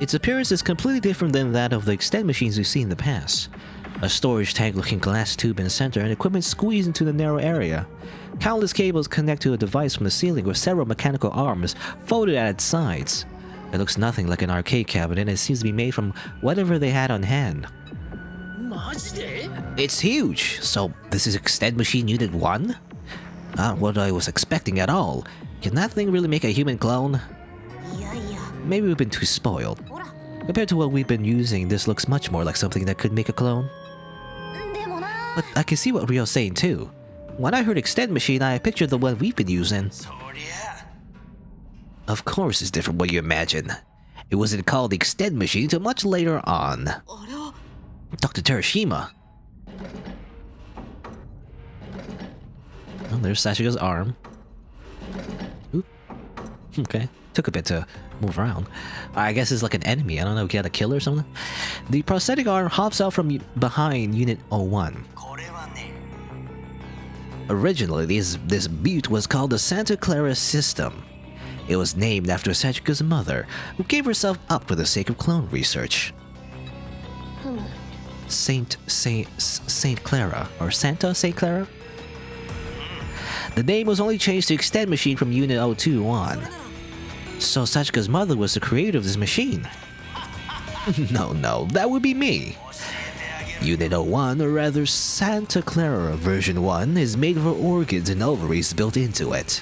Its appearance is completely different than that of the extend machines we've seen in the past. A storage tank-looking glass tube in the center and equipment squeezed into the narrow area. Countless cables connect to a device from the ceiling with several mechanical arms folded at its sides. It looks nothing like an arcade cabinet and it seems to be made from whatever they had on hand. It's huge! So this is Extend Machine Unit 1? Not what I was expecting at all. Can that thing really make a human clone? Maybe we've been too spoiled. Compared to what we've been using, this looks much more like something that could make a clone. But I can see what Ryo's saying too. When I heard Extend Machine, I pictured the one we've been using. Of course it's different what you imagine. It wasn't called the Extend Machine until much later on. Dr. Terashima. Oh, there's Sashika's arm. Oop. Okay. Took a bit to move around. I guess it's like an enemy. I don't know, get a kill or something? The prosthetic arm hops out from behind Unit 01. Originally, this butte was called the Santa Clara System. It was named after Sachika's mother, who gave herself up for the sake of clone research. Saint Clara, or Santa Saint Clara? The name was only changed to Extend Machine from Unit 02 on. So Sachika's mother was the creator of this machine. No, that would be me. Unit 01, or rather Santa Clara version 1, is made of her organs and ovaries built into it.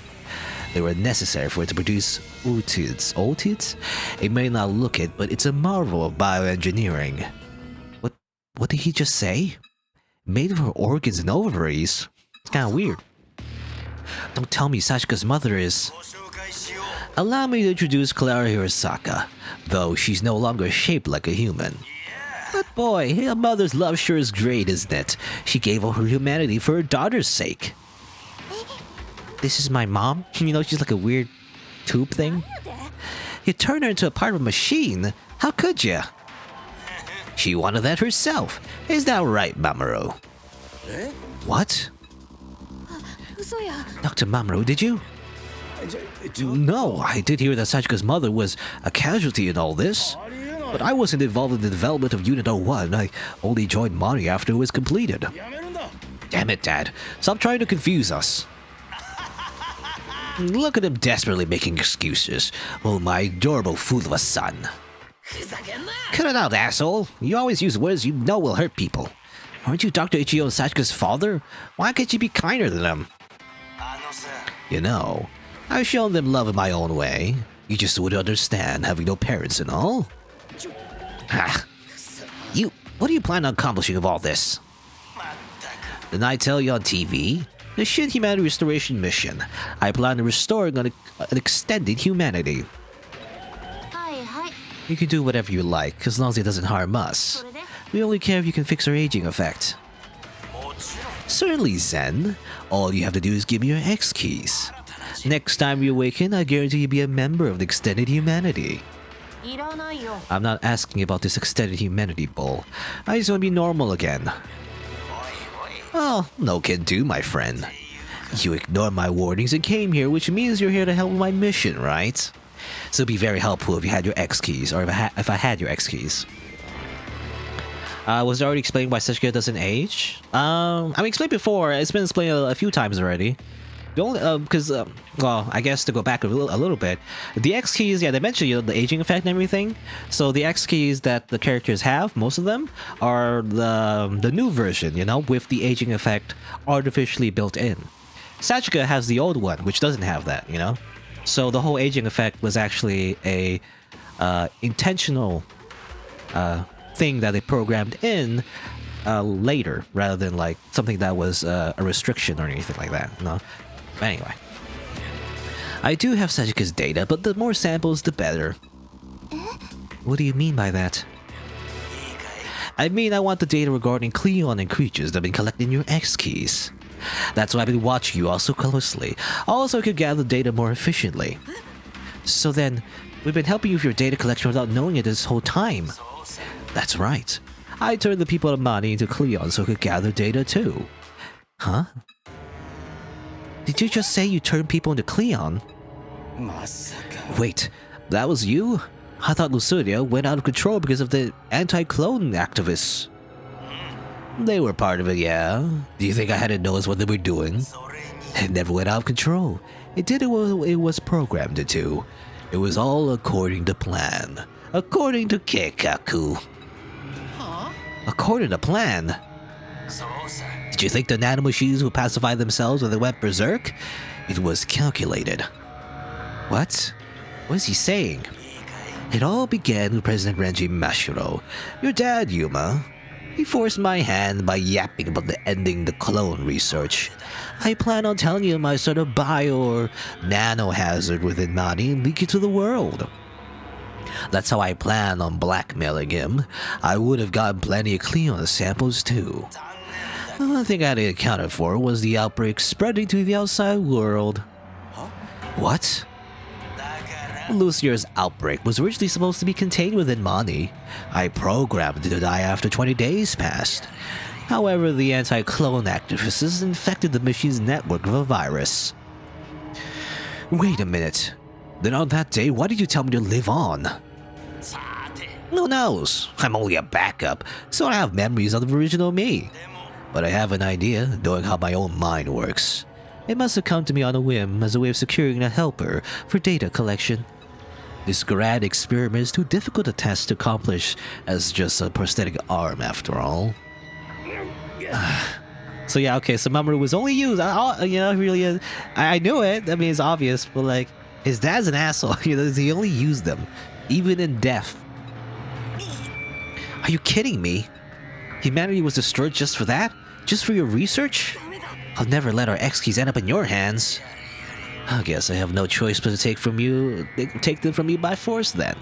They were necessary for it to produce ootids. Ootids? It may not look it, but it's a marvel of bioengineering. What did he just say? Made of her organs and ovaries? It's kinda weird. Don't tell me Sachika's mother is... Allow me to introduce Clara Hirosaka, though she's no longer shaped like a human. But boy, a mother's love sure is great, isn't it? She gave all her humanity for her daughter's sake. This is my mom? You know, she's like a weird tube thing. You turned her into a part of a machine? How could you? She wanted that herself. Is that right, Mamoru? What? Dr. Mamoru, did you? No, I did hear that Sachika's mother was a casualty in all this. But I wasn't involved in the development of Unit 01. I only joined Mari after it was completed. Damn it, Dad. Stop trying to confuse us. Look at him desperately making excuses. Oh, my adorable fool of a son. Cut it out, asshole. You always use words you know will hurt people. Aren't you Dr. Ichio and Sachika's father? Why can't you be kinder than them? You know, I've shown them love in my own way. You just wouldn't understand, having no parents and all. Ha! What do you plan on accomplishing of all this? Didn't I tell you on TV? The Shin Humanity Restoration Mission. I plan on restoring an extended humanity. You can do whatever you like, as long as it doesn't harm us. We only care if you can fix our aging effect. Certainly, Zen. All you have to do is give me your X keys. Next time you awaken, I guarantee you'll be a member of the extended humanity. I'm not asking about this extended humanity bull. I just want to be normal again. Well, no can do, my friend. You ignored my warnings and came here, which means you're here to help with my mission, right? So it'd be very helpful if you had your X keys, or if I had your X keys. Was it already explained why Sachika doesn't age? I mean, explained before. It's been explained a few times already. The only, because, well, I guess to go back a little bit, the X keys, yeah, they mentioned, you know, the aging effect and everything. So the X keys that the characters have, most of them, are the new version, you know, with the aging effect artificially built in. Sachika has the old one, which doesn't have that, you know. So the whole aging effect was actually a intentional thing that they programmed in later, rather than like something that was a restriction or anything like that, you know. Anyway, I do have Sachika's data, but the more samples, the better. What do you mean by that? I mean, I want the data regarding Cleon and creatures that have been collecting your X keys. That's why I've been watching you all so closely. Also, I could gather data more efficiently. So then, we've been helping you with your data collection without knowing it this whole time. That's right. I turned the people of Mani into Cleon so I could gather data too. Huh? Did you just say you turned people into Cleon? Wait, that was you? I thought Lucidia went out of control because of the anti-clone activists. They were part of it, yeah. Do you think I hadn't noticed what they were doing? It never went out of control. It did what it was programmed to. It was all according to plan. According to Keikaku. According to plan? Did you think the nanomachines would pacify themselves when they went berserk? It was calculated. What? What is he saying? It all began with President Renji Mashiro, your dad, Yuma. He forced my hand by yapping about ending the clone research. I plan on telling you my sort of bio or nano hazard within Mani and leak it to the world. That's how I plan on blackmailing him. I would have gotten plenty of Cleon samples too. The one thing I hadn't accounted for was the outbreak spreading to the outside world. What? Lucier's outbreak was originally supposed to be contained within Mani. I programmed it to die after 20 days passed. However, the anti-clone activists infected the machine's network with a virus. Wait a minute. Then on that day, why did you tell me to live on? Who knows? I'm only a backup, so I have memories of the original me. But I have an idea, knowing how my own mind works. It must have come to me on a whim as a way of securing a helper for data collection. This grand experiment is too difficult a task to accomplish as just a prosthetic arm after all. So yeah, okay, so Mamoru was only used, really, I knew it, I mean it's obvious, but like, his dad's an asshole, he only used them, even in death. Are you kidding me? Humanity was destroyed just for that? Just for your research? I'll never let our X-keys end up in your hands. I guess I have no choice but to take them from you by force then.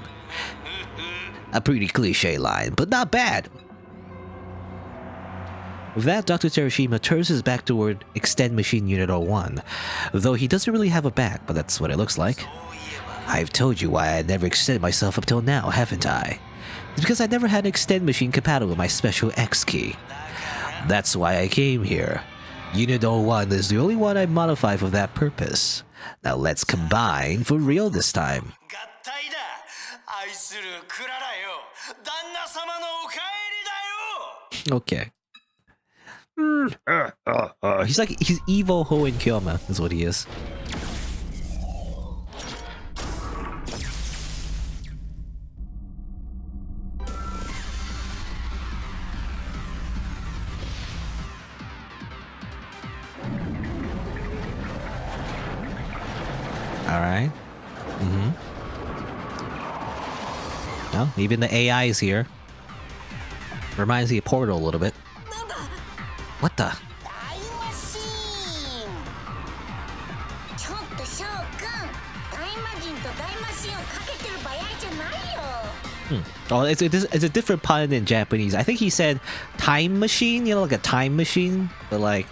A pretty cliche line, but not bad. With that, Dr. Terashima turns his back toward Extend Machine Unit 01, though he doesn't really have a back, but that's what it looks like. I've told you why I never extended myself up till now, haven't I? It's because I never had an Extend Machine compatible with my special X-key. That's why I came here. Unit 01 is the only one I modified for that purpose. Now let's combine for real this time. Okay. He's evil Hoen Kyoma is what he is. Alright. Well, even the AI is here. Reminds me of Portal a little bit. What the? Oh, it's a different pun in Japanese. I think he said time machine, like a time machine, but like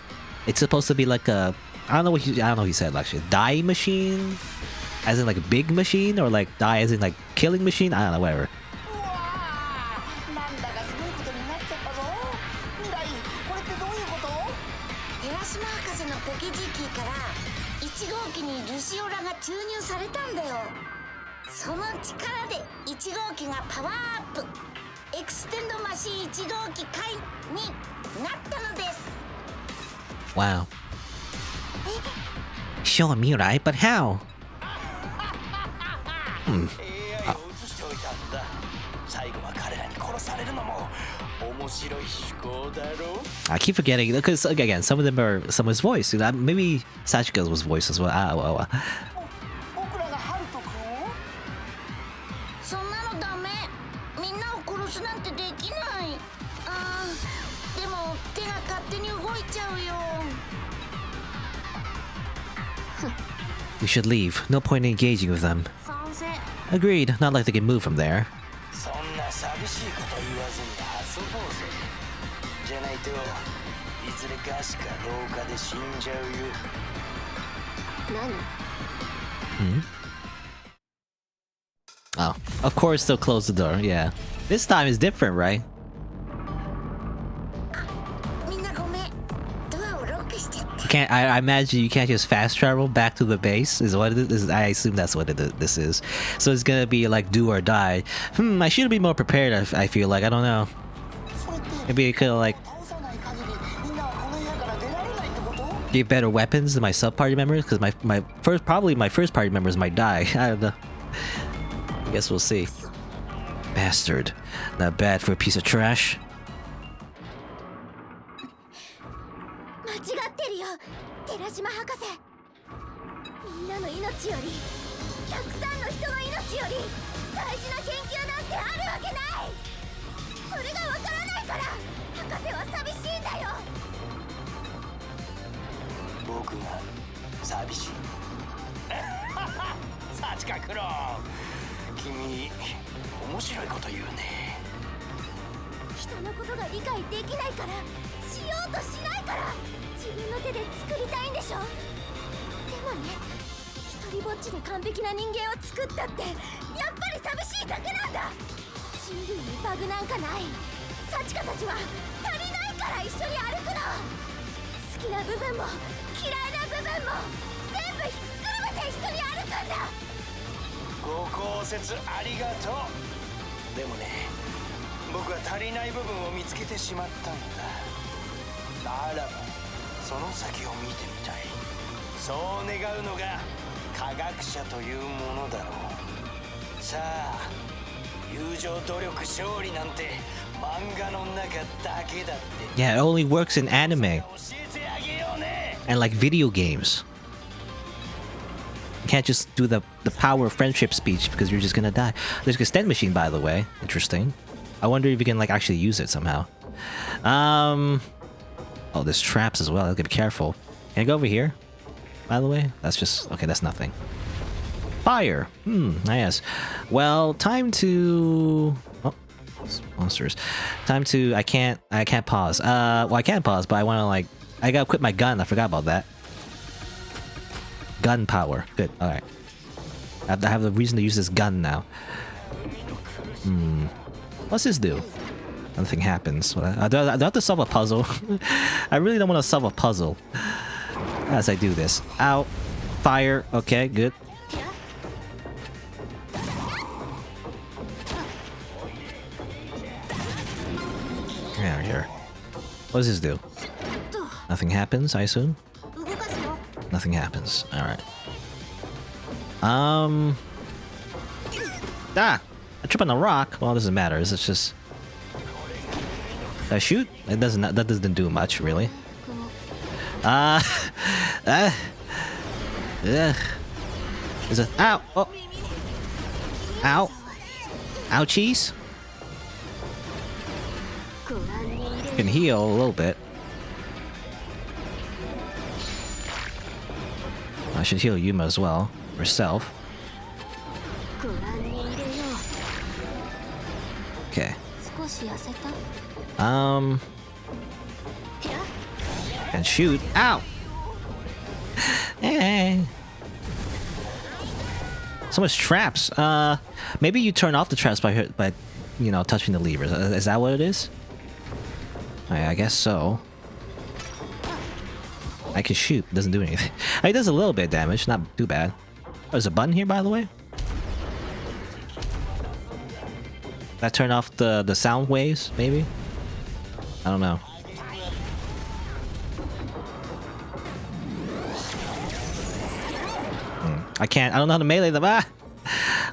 it's supposed to be like a I don't know what he said actually. Die machine, as in like a big machine, or like die as in like killing machine. I don't know, whatever. Wow. Showing me right, but how? I keep forgetting because again, some of them are someone's voice. Maybe Sachika's was voice as well. We should leave. No point in engaging with them. Agreed. Not like they can move from there. Oh, of course they'll close the door, yeah. This time is different, right? Can't I imagine you can't just fast travel back to the base? Is what it is? I assume that's what this is. So it's gonna be like do or die. I should be more prepared. I feel like I don't know. Maybe I could like give better weapons to my sub party members because my first party members might die. I don't know. I guess we'll see. Bastard, not bad for a piece of trash. さあ友情努力勝利なんて漫画の中だけだって Yeah, it only works in anime and like video games. You can't just do the power of friendship speech because you're just gonna die. There's a extend machine, by the way. Interesting. I wonder if you can like actually use it somehow. Oh, there's traps as well. I gotta be careful. Can I go over here? By the way, that's just okay. That's nothing. Fire. Yes. Well, time to. Oh, monsters. Time to. I can't pause. Well, I can pause, but I want to like. I gotta quit my gun. I forgot about that. Gun power. Good. All right. I have the reason to use this gun now. What's this do? Nothing happens. I do have to solve a puzzle. I really don't want to solve a puzzle as I do this. Ow. Fire. Okay, good. Out here. What does this do? Nothing happens, I assume? Nothing happens. Alright. Ah! I trip on a rock. Well, it doesn't matter. It's just... Did I shoot? It doesn't. That doesn't do much, really. Is it? Ow! Oh! Ow! Ouchies! Can heal a little bit. I should heal Yuma as well. Herself. Okay. And shoot. Ow! Hey. So much traps. Maybe you turn off the traps by you know, touching the levers. Is that what it is? I guess so. I can shoot. Doesn't do anything. It does a little bit of damage. Not too bad. Oh, there's a button here, by the way. That turn off the sound waves, maybe? I don't know. I can't. I don't know how to melee them. Ah!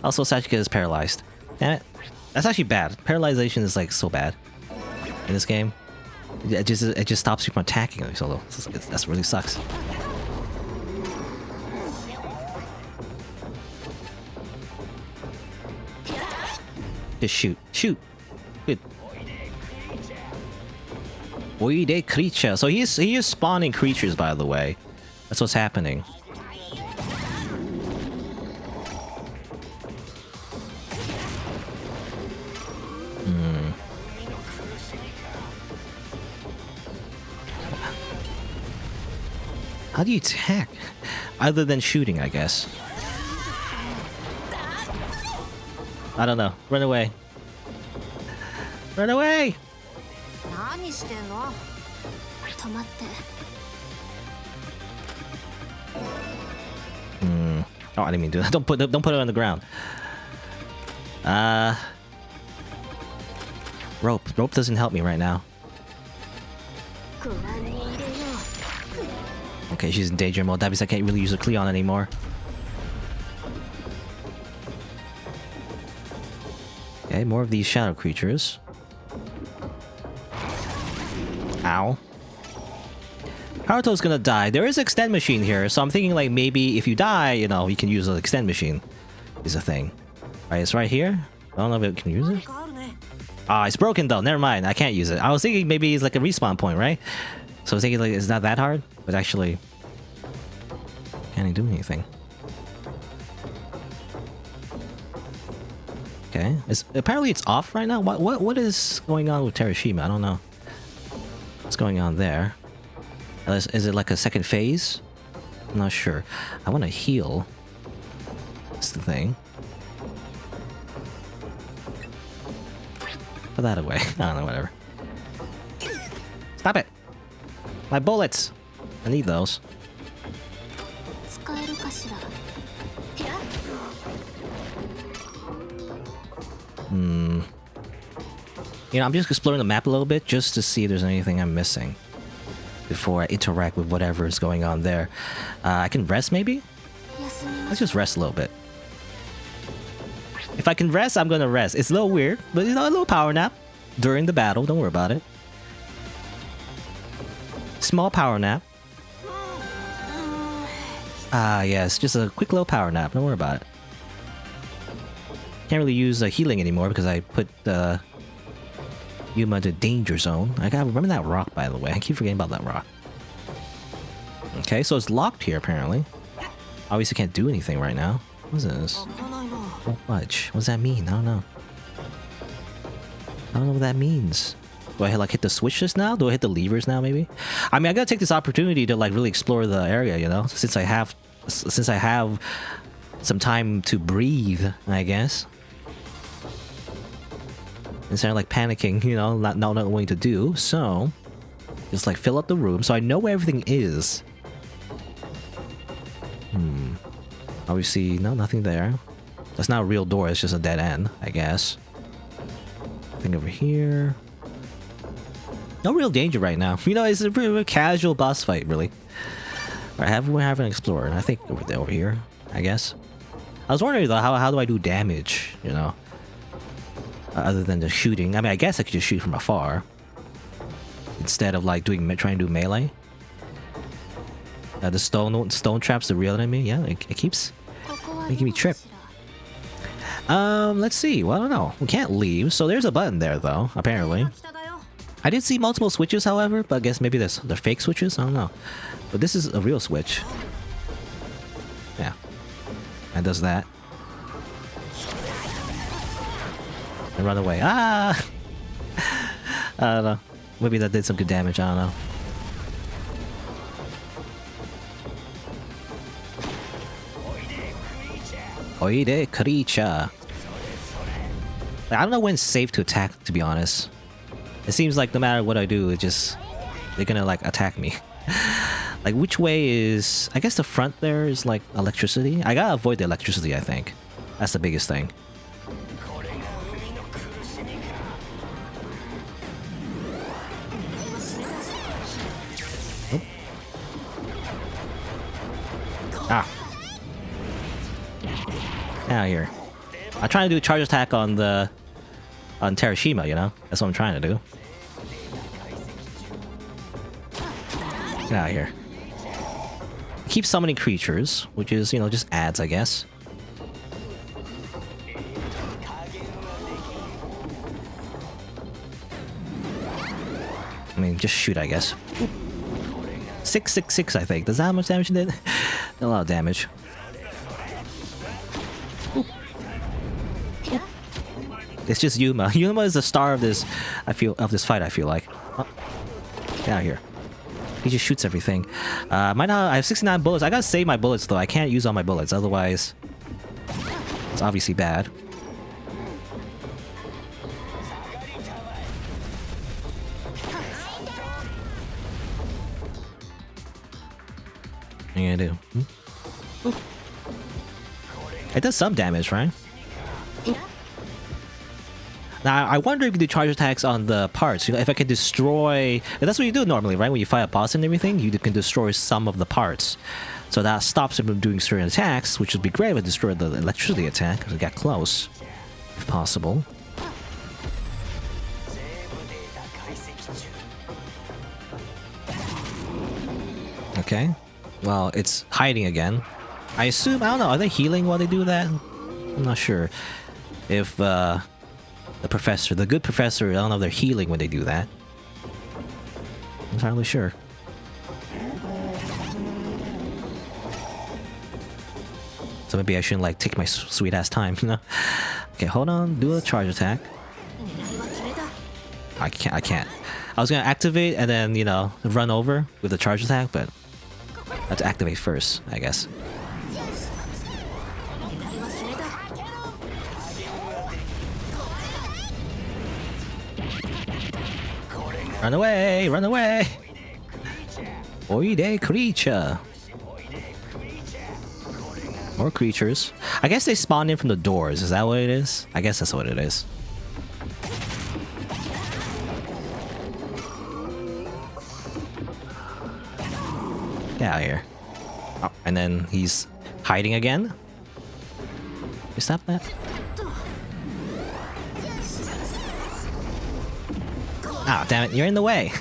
Also, Sachika is paralyzed. Damn it. That's actually bad. Paralyzation is like so bad in this game. It just stops you from attacking me, so that really sucks. Just shoot. Good. Oide creature. So he is spawning creatures, by the way. That's what's happening. How do you attack? Other than shooting, I guess. I don't know. Run away. Run away! Oh, I didn't mean to. Don't put it on the ground. Rope. Rope doesn't help me right now. Okay, she's in danger mode. That means I can't really use a Cleon anymore. Okay, more of these shadow creatures. Ow. Haruto's gonna die. There is an extend machine here, so I'm thinking like maybe if you die, you know, you can use an extend machine. Is a thing. Alright, it's right here. I don't know if it can use it. Ah, it's broken though. Never mind. I can't use it. I was thinking maybe it's like a respawn point, right? So I was thinking like it's not that hard, but actually can't do anything. Okay. Apparently it's off right now. What is going on with Terashima? I don't know. What's going on there? Is it like a second phase? I'm not sure. I want to heal. That's the thing. Put that away. I don't know, whatever. Stop it! My bullets! I need those. You know, I'm just exploring the map a little bit just to see if there's anything I'm missing before I interact with whatever is going on there. I can rest maybe? Let's just rest a little bit. If I can rest, I'm gonna rest. It's a little weird, but you know, a little power nap during the battle. Don't worry about it. Small power nap. Yes, just a quick little power nap. Don't worry about it. Can't really use healing anymore because I put Yuma into danger zone. I gotta remember that rock, by the way. I keep forgetting about that rock. Okay, so it's locked here apparently. Obviously can't do anything right now. What is this? Oh, fudge. What does that mean? I don't know. I don't know what that means. Do I like hit the switches now? Do I hit the levers now maybe? I mean, I gotta take this opportunity to like really explore the area, you know? Since I have some time to breathe, I guess. Instead of like panicking, you know, not knowing what to do. So, just like fill up the room so I know where everything is. Obviously, no, nothing there. That's not a real door, it's just a dead end, I guess. Nothing over here. No real danger right now. You know, it's a pretty casual boss fight, really. Alright, we haven't explored. I think over here, I guess. I was wondering though, how do I do damage, you know? Other than just shooting. I mean, I guess I could just shoot from afar. Instead of like trying to do melee. The stone trap's the real enemy. Yeah, it keeps making me trip. Let's see. Well, I don't know. We can't leave, so there's a button there though, apparently. I did see multiple switches, however, but I guess maybe they're fake switches? I don't know. But this is a real switch. Yeah. And does that. And run away. Ah! I don't know. Maybe that did some good damage, I don't know. Oide creature. I don't know when it's safe to attack, to be honest. It seems like no matter what I do, they're gonna like attack me. Like which way is... I guess the front there is like electricity. I gotta avoid the electricity, I think. That's the biggest thing. Oh. Ah. Out here. I'm trying to do a charge attack on Terashima, you know? That's what I'm trying to do. Get out of here. Keep summoning creatures, which is, you know, just adds, I guess. I mean, just shoot, I guess. 666, I think. Does that how much damage it did? A lot of damage. It's just Yuma. Yuma is the star of this. I feel fight. I feel like. Oh. Get out of here. He just shoots everything. I have 69 bullets. I gotta save my bullets though. I can't use all my bullets, otherwise it's obviously bad. What are you gonna do? It does some damage, right? Now, I wonder if you can do charge attacks on the parts. You know, if I can destroy... That's what you do normally, right? When you fight a boss and everything, you can destroy some of the parts. So that stops him from doing certain attacks, which would be great if I destroyed the electricity attack, because it got close, if possible. Okay. Well, it's hiding again. I assume... I don't know. Are they healing while they do that? I'm not sure. If, the professor... The good professor... I don't know if they're healing when they do that. I'm entirely sure. So maybe I shouldn't, like, take my sweet-ass time, you know? Okay, hold on. Do a charge attack. I can't. I was gonna activate and then, you know, run over with the charge attack, but... I have to activate first, I guess. Run away! Run away! Oide creature! More creatures. I guess they spawn in from the doors. Is that what it is? I guess that's what it is. Get out of here. Oh, and then he's hiding again? You stop that? Ah, damn it, you're in the way.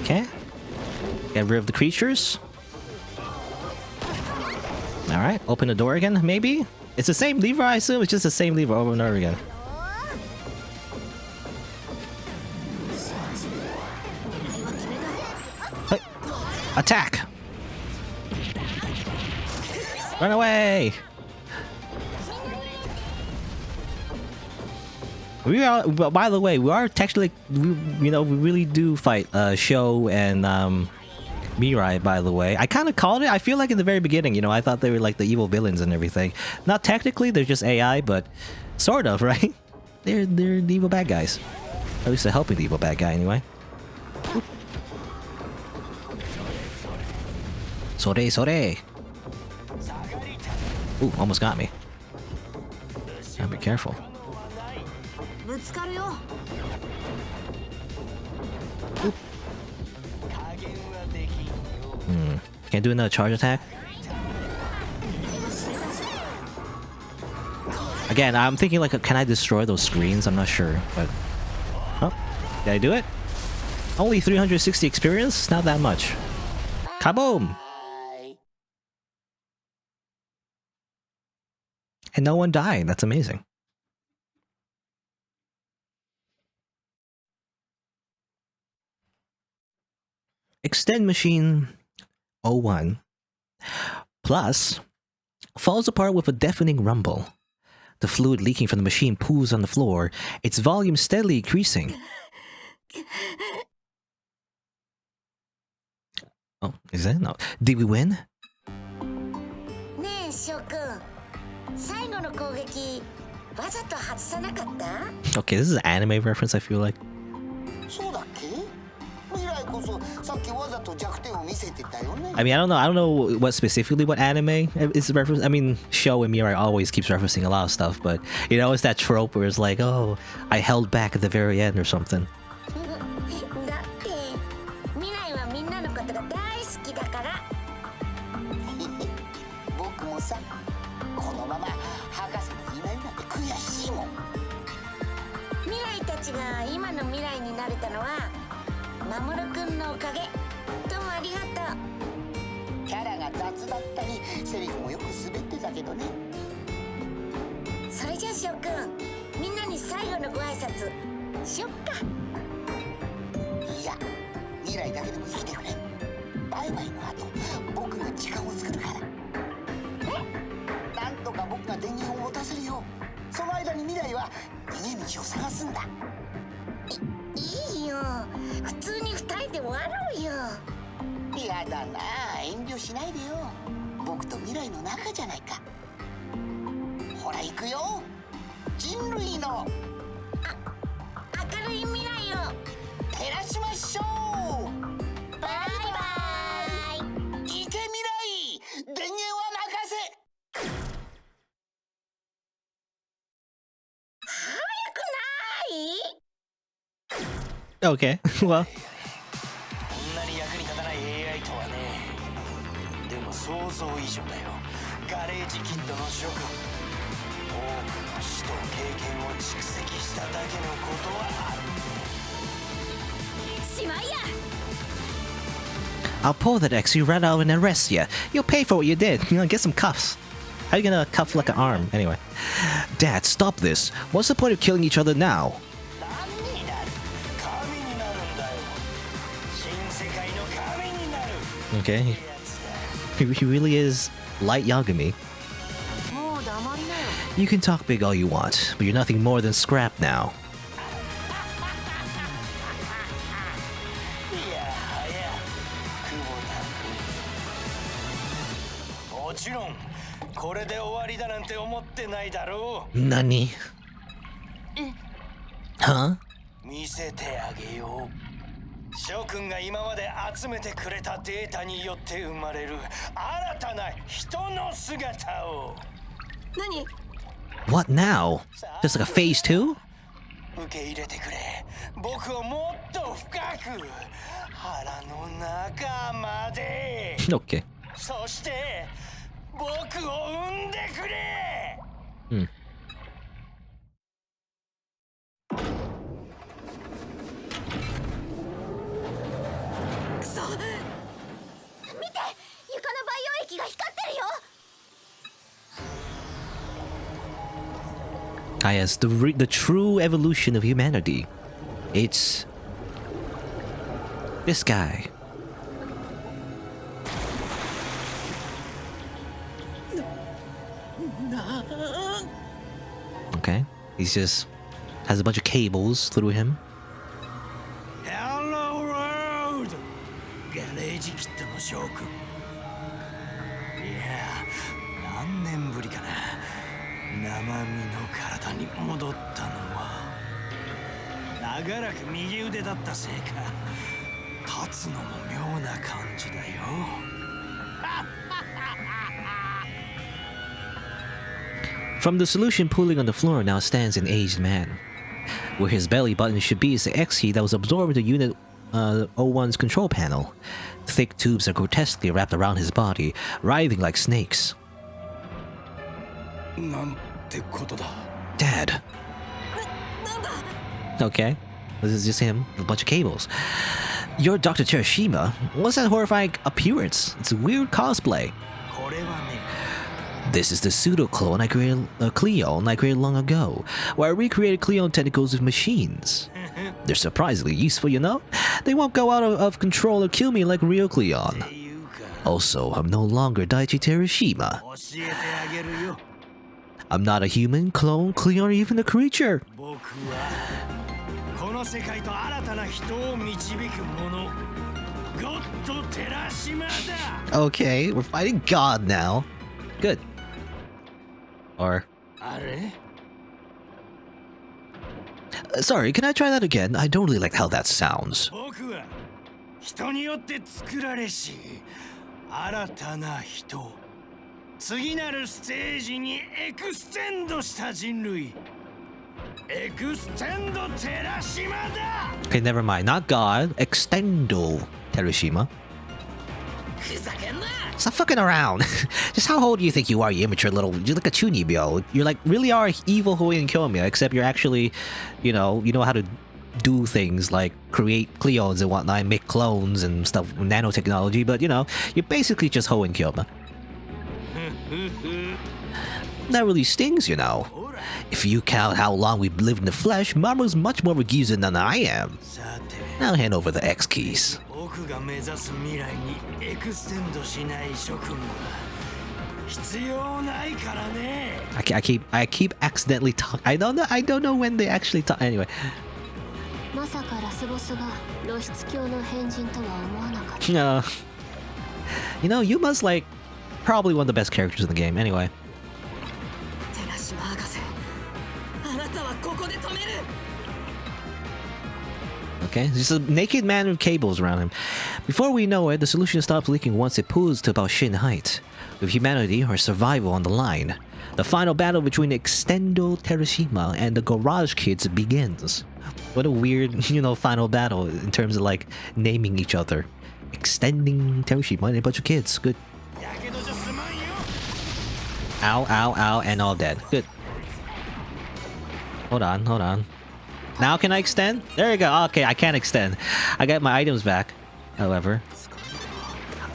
Okay. Get rid of the creatures. Alright, open the door again, maybe? It's the same lever, I assume? It's just the same lever over and over again. Hey. Attack! Run away! We are, by the way, we are technically, you know, we really do fight Sho and Mirai, by the way. I kind of called it. I feel like in the very beginning, you know, I thought they were like the evil villains and everything. Not technically, they're just AI, but sort of, right? They're the evil bad guys. At least they're helping the evil bad guy anyway. Sore, sore. Ooh, almost got me. Gotta be careful. Can't do another charge attack? Again, I'm thinking like, can I destroy those screens? I'm not sure, but... Oh, did I do it? Only 360 experience? Not that much. Kaboom! And no one died. That's amazing. Extend machine 01 plus falls apart with a deafening rumble. The fluid leaking from the machine pools on the floor, its volume steadily increasing. Oh, is that? No. Did we win? Okay, this is an anime reference, I feel like. I mean, I don't know what specifically what anime is reference. I mean, Sho and Mirai always keeps referencing a lot of stuff, but you know, it's that trope where it's like, oh, I held back at the very end or something. 僕と未来の中じゃないか。ほら行くよ。人類の明るい未来を照らしましょう。バイバイ。行け未来、電源は任せ。早くない？ Okay, well. こんなに役に立たない AI とはね。でも想像以上だよ。ガレージキッドの諸君、多くの死と経験を蓄積しただけのことはある。しまいや。 I'll pull that XE right out and arrest you. You'll pay for what you did. You know, get some cuffs. How you gonna cuff like an arm? Anyway. Dad, stop this. What's the point of killing each other now? 何になる？神になるんだよ。新世界の神になる。 Okay. やつだ。He really is light Yagami. もう黙りなよ。 You can talk big all you want, but you're nothing more than scrap now. いやはや、久保田君。もちろん、これで終わりだなんて思ってないだろう。 Nani? Huh? 見せてあげよう。諸君が今まで集めてくれたデータによって生まれる新たな人の姿を。何？ What now? Just like a phase 2? 受け入れてくれ。僕をもっと深く腹の中まで。 Okay. そして僕を産んでくれ。 Hmm. くそ！見て！床の培養液が光ってるよ！ Ah, yes, the true evolution of humanity. It's this guy. Okay, he's just has a bunch of cables through him. Hello World! ガレージキットの諸君。いや、何年ぶりかな。生身の体に戻ったのは。長らく右腕だったせいか、立つのも妙な感じだよ。From the solution pooling on the floor now stands an aged man. Where his belly button should be is the X key that was absorbed into Unit 01's control panel. Thick tubes are grotesquely wrapped around his body, writhing like snakes. なんてことだ。 Dad. Okay, this is just him with a bunch of cables. You're Dr. Terashima. What's that horrifying appearance? It's a weird cosplay. これはね。 This is the pseudo-clone I created, Cleon I created long ago, where I recreated Cleon tentacles with machines. They're surprisingly useful, you know? They won't go out of control or kill me like real Cleon. Also, I'm no longer Daichi Terashima. 教えてあげるよ。 I'm not a human, clone, Cleon, or even a creature. 僕はこの世界と新たな人を導く者、ゴッド・テラシマだ。 Okay, we're fighting God now. Good. Or... あれ？ Sorry, can I try that again? I don't really like how that sounds. 僕は人によって作られし新たな人、次なるステージにエクステンドした人類、エクステンド・テラシマだ。 Okay, never mind. Not God. Extendo Terashima. ふざけんな！ Stop fucking around. Just how old do you think you are, you immature little... You're like a chunibyo. You're like, really are evil Hui and Kyomiya, except you're actually, you know how to do things like create Cleons and whatnot, and make clones and stuff, nanotechnology, but, you know, you're basically just Ho and Kyomiya. That really stings, you know. If you count how long we've lived in the flesh, Mamoru's much more of a geezer than I am. さて、 Now hand over the X keys. 僕が目指す未来にエクステンドしない諸君は必要ないからね。 I keep accidentally talking. I don't know when they actually talk. Anyway. まさかラスボスが露出狂の変人とは思わなかった。You know, you must like probably one of the best characters in the game. Anyway. 寺島博士、あなたはここで止める。 Okay, just a naked man with cables around him. Before we know it, the solution stops leaking once it pulls to about shin height. With humanity or survival on the line, the final battle between Extendo Terashima and the Garage Kids begins. What a weird, final battle in terms of like naming each other. Extending Terashima and a bunch of kids. Good. Ow, ow, ow, and all dead. Good. Hold on. Now can I extend? There you go. Okay, I can't extend. I got my items back, however.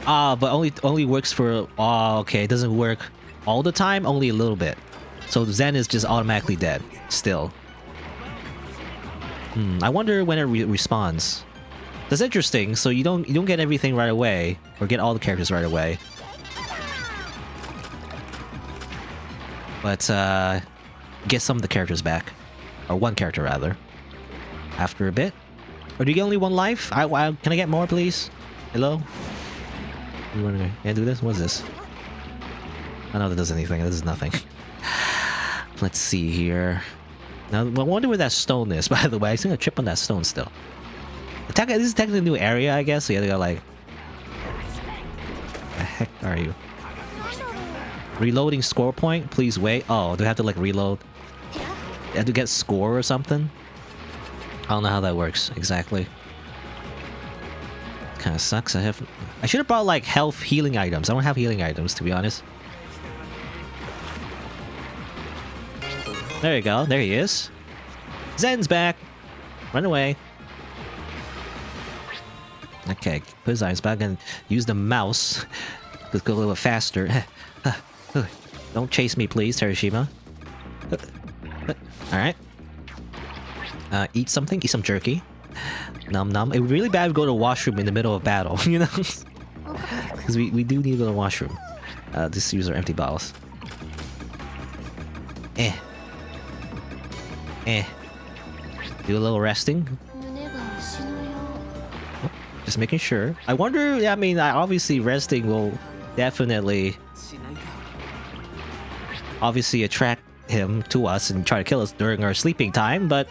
But only works for... Oh, okay, it doesn't work all the time, only a little bit. So Zen is just automatically dead, still. I wonder when it respawns. That's interesting, so you don't get everything right away, or get all the characters right away. But, get some of the characters back. Or one character, rather. After a bit. Or do you get only one life? Can I get more, please? Hello? Can I do this? What's this? I know that does anything. This is nothing. Let's see here. Now, I wonder where that stone is, by the way. I'm gonna trip on that stone still. This is technically a new area, I guess. So you gotta go like... The heck are you? Reloading score point? Please wait. Oh, do I have to like reload? I have to get score or something? I don't know how that works exactly. Kind of sucks. I should have brought like health healing items. I don't have healing items, to be honest. There you go. There he is. Zen's back. Run away. Okay, put his eyes back and use the mouse. Let's go a little bit faster. Don't chase me, please, Terashima. Alright. Eat something. Eat some jerky. Nom nom. It would be really bad to go to the washroom in the middle of battle, you know? Because we do need to go to the washroom. Just use our empty bottles. Do a little resting. Just making sure. I wonder, I mean, obviously resting will definitely... obviously attract him to us and try to kill us during our sleeping time, but...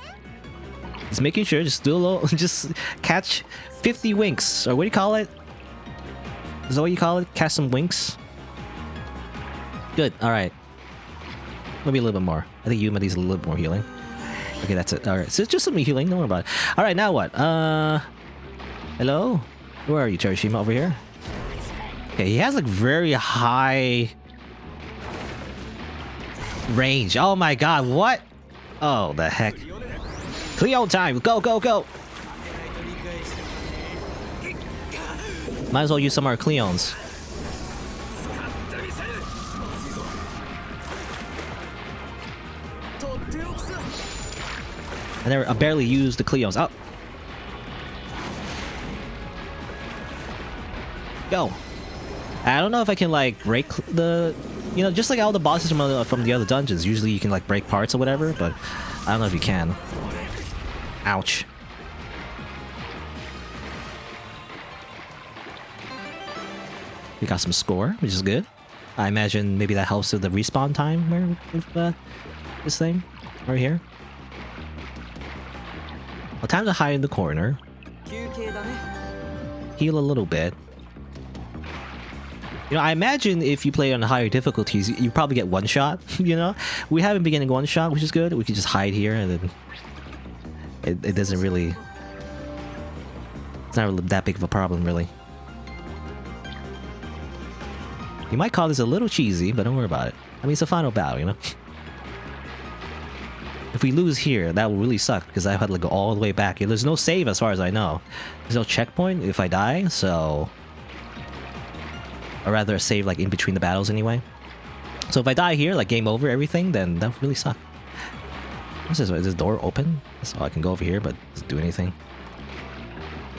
just making sure, just do a little... just catch 50 winks, or what do you call it? Is that what you call it? Catch some winks? Good, alright. Maybe a little bit more. I think Yuma needs a little bit more healing. Okay, that's it. Alright, so it's just some healing, don't worry about it. Alright, now what? Hello? Where are you, Terashima? Over here? Okay, he has like very high... range. Oh my god, what? Oh, the heck. Cleo time! Go, go, go! Might as well use some of our Cleons. I barely used the Cleons. Oh! Go! I don't know if I can like break the... you know, just like all the bosses from the other dungeons. Usually you can like break parts or whatever, but I don't know if you can. Ouch. We got some score, which is good. I imagine maybe that helps with the respawn time with this thing right here. Well, time to hide in the corner. Heal a little bit. You know, I imagine if you play on higher difficulties, you probably get one shot, you know? We haven't been getting one shot, which is good. We can just hide here and then... It doesn't really... it's not really that big of a problem, really. You might call this a little cheesy, but don't worry about it. I mean, it's a final battle, you know? If we lose here, that will really suck, because I had to go all the way back. There's no save as far as I know. There's no checkpoint if I die, so... or rather a save like in between the battles anyway. So if I die here, like game over, everything, then that would really suck. What's this? Is this door open? So I can go over here, but doesn't do anything.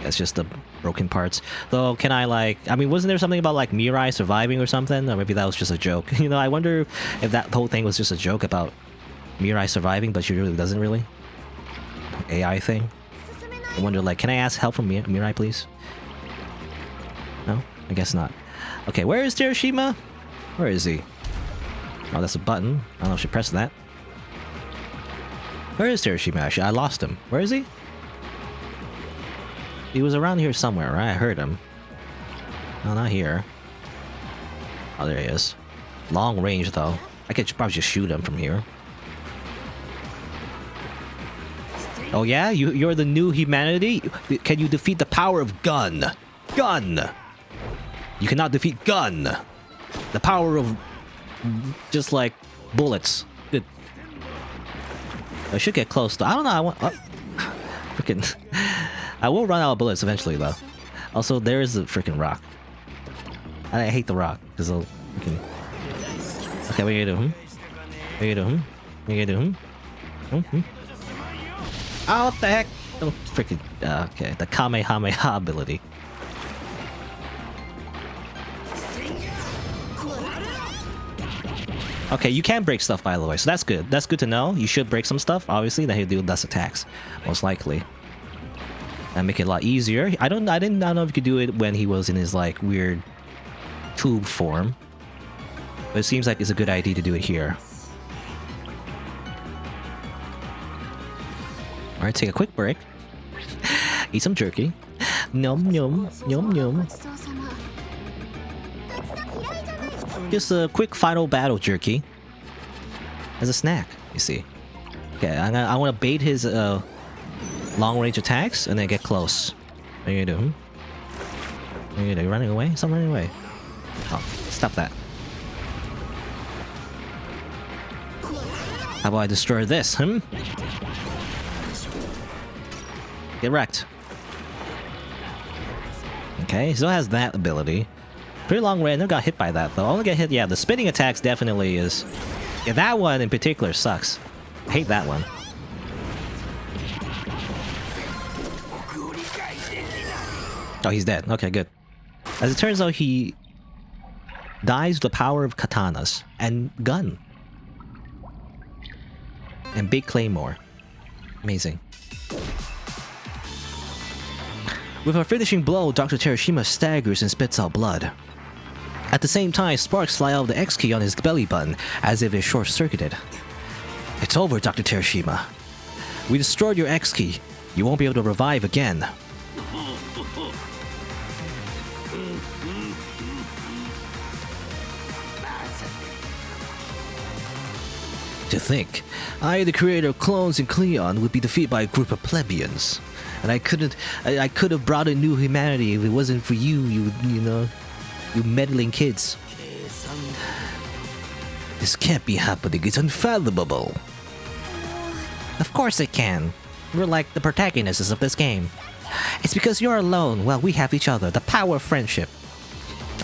That's just the broken parts. Though, can I like... I mean, wasn't there something about like Mirai surviving or something? Or maybe that was just a joke. You know, I wonder if that whole thing was just a joke about Mirai surviving, but she really doesn't really. AI thing. I wonder like, can I ask help from Mirai, please? No? I guess not. Okay, where is Terashima? Where is he? Oh, that's a button. I don't know if I should press that. Where is Terashima actually? I lost him. Where is he? He was around here somewhere, right? I heard him. No, not here. Oh, there he is. Long range, though. I could probably just shoot him from here. Oh yeah? You're the new humanity? Can you defeat the power of gun? Gun! You cannot defeat gun! The power of... just like... bullets. Good. I should get close, though. I don't know, I want... freaking... I will run out of bullets eventually, though. Also, there is a freaking rock. I hate the rock, because I'll freaking... Okay, what are you gonna do, What are you gonna do, What are you gonna do, Oh, what the heck? Oh, freaking... okay, the Kamehameha ability. Okay, you can break stuff, by the way, so that's good. That's good to know. You should break some stuff, obviously, then he'll do less attacks. Most likely. And make it a lot easier. I don't know if you could do it when he was in his, like, weird... tube form. But it seems like it's a good idea to do it here. Alright, take a quick break. Eat some jerky. Nom nom, nom nom. Just a quick final battle jerky. As a snack, you see. Okay, I want to bait his long range attacks and then get close. What are you gonna do? What are you gonna do? Running away? Stop running away. Oh, stop that. How about I destroy this, Get wrecked. Okay, he still has that ability. Pretty long range, never got hit by that though. Only get hit, yeah, the spinning attacks definitely is... Yeah, that one in particular sucks. I hate that one. Oh, he's dead. Okay, good. As it turns out, he dies with the power of katanas and gun. And big claymore. Amazing. With a finishing blow, Dr. Terashima staggers and spits out blood. At the same time, sparks fly out of the X key on his belly button, as if it's short-circuited. It's over, Dr. Terashima. We destroyed your X key. You won't be able to revive again. To think, I, the creator of clones and Cleon, would be defeated by a group of plebeians. And I could have brought a new humanity if it wasn't for you, you know, you meddling kids. This can't be happening, it's unfathomable. Of course it can. We're like the protagonists of this game. It's because you're alone while we have each other, the power of friendship.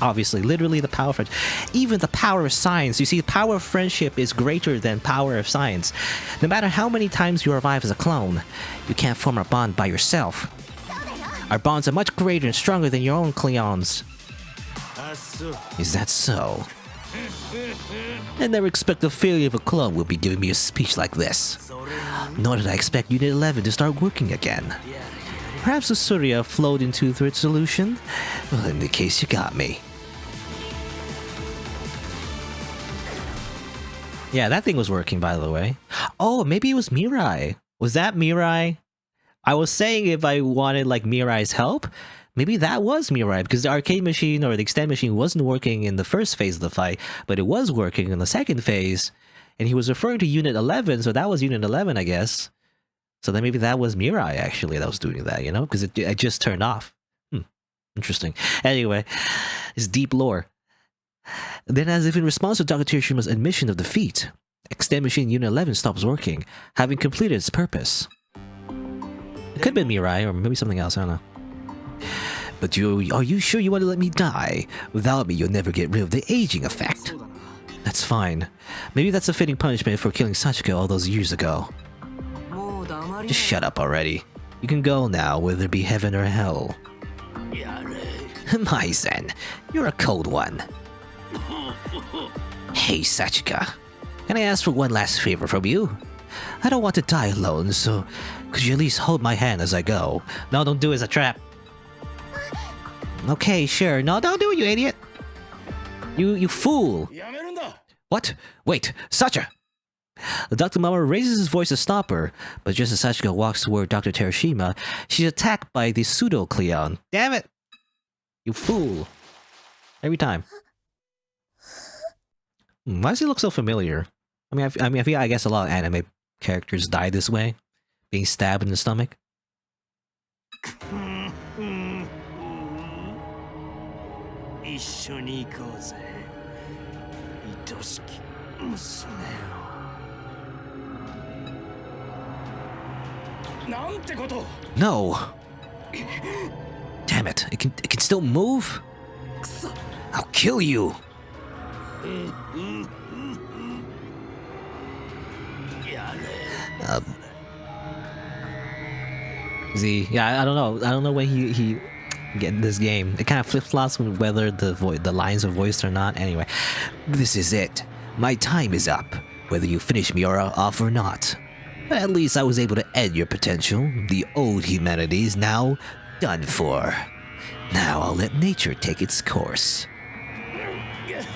Obviously, literally the power of friendship. Even the power of science. You see, the power of friendship is greater than power of science. No matter how many times you revive as a clone, you can't form a bond by yourself. Our bonds are much greater and stronger than your own Cleons. Is that so? I never expect the failure of a clone will be giving me a speech like this. Nor did I expect Unit 11 to start working again. Perhaps the Surya flowed into its solution? Well, in the case you got me. Yeah, that thing was working, by the way. Oh, maybe it was Mirai. Was that Mirai? I was saying if I wanted, like, Mirai's help, maybe that was Mirai, because the arcade machine or the extend machine wasn't working in the first phase of the fight, but it was working in the second phase, and he was referring to Unit 11, so that was Unit 11, I guess. So then maybe that was Mirai, actually, that was doing that, you know? Because it just turned off. Interesting. Anyway, it's deep lore. Then, as if in response to Dr. Terishima's admission of defeat, Extend Machine Unit 11 stops working, having completed its purpose. It could have been Mirai, or maybe something else, I don't know. But are you sure you want to let me die? Without me, you'll never get rid of the aging effect. That's fine. Maybe that's a fitting punishment for killing Sachiko all those years ago. Just shut up already. You can go now, whether it be heaven or hell. My Zen, you're a cold one. Hey, Sachika. Can I ask for one last favor from you? I don't want to die alone, so could you at least hold my hand as I go? No, don't do it as a trap. Okay, sure. No, don't do it, you idiot. You fool! やめるんだ What? Wait, Sacha! Dr. Mama raises his voice to stop her, but just as Sachika walks toward Dr. Terashima, she's attacked by the pseudo-Cleon. Damn it! You fool. Every time. Why does he look so familiar? I guess a lot of anime characters die this way, being stabbed in the stomach. 一緒に行こうぜ愛しき娘よなんてこと No! Damn it, it can still move? I'll kill you! See, yeah, I don't know when he get this game. It kind of flip-flops with whether the lines are voiced or not. Anyway, this is it. My time is up, whether you finish me off or not. But at least I was able to end your potential. The old humanity is now done for. Now I'll let nature take its course.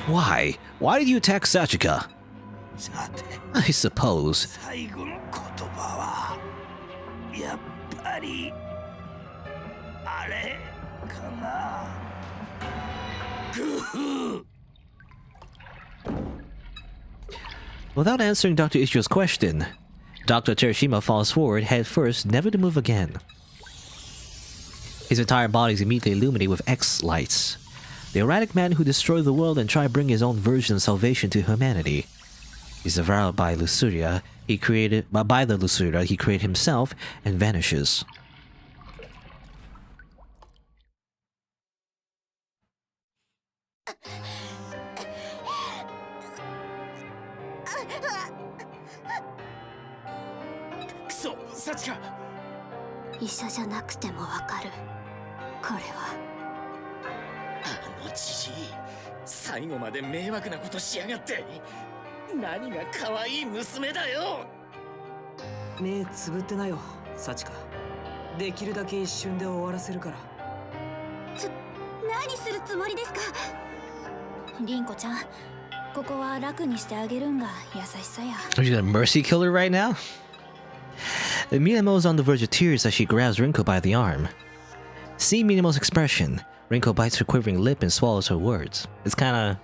Why? Why did you attack Sachika? さて I suppose. 最後の言葉はやっぱりあれかなグフ Without answering Dr. Ichiro's question, Dr. Terashima falls forward head first, never to move again. His entire body is immediately illuminated with X lights. The erratic man who destroyed the world and tried to bring his own version of salvation to humanity. He's devoured by Lusuria. By the Lusuria he created himself and vanishes. Kuso, Sachika! 医者じゃなくてもわかる。これはあのじじい最後まで迷惑なことしやがって何が可愛い娘だよ目つぶってなよ、サチカ。できるだけ一瞬で終わらせるから。何するつもりですか。凛子ちゃん、ここは楽にしてあげるんが優しさや。 Are you gonna mercy kill her right now? Minamo is on the verge of tears as she grabs Rinko by the arm. See Minamo's expression. Rinko bites her quivering lip and swallows her words. It's kind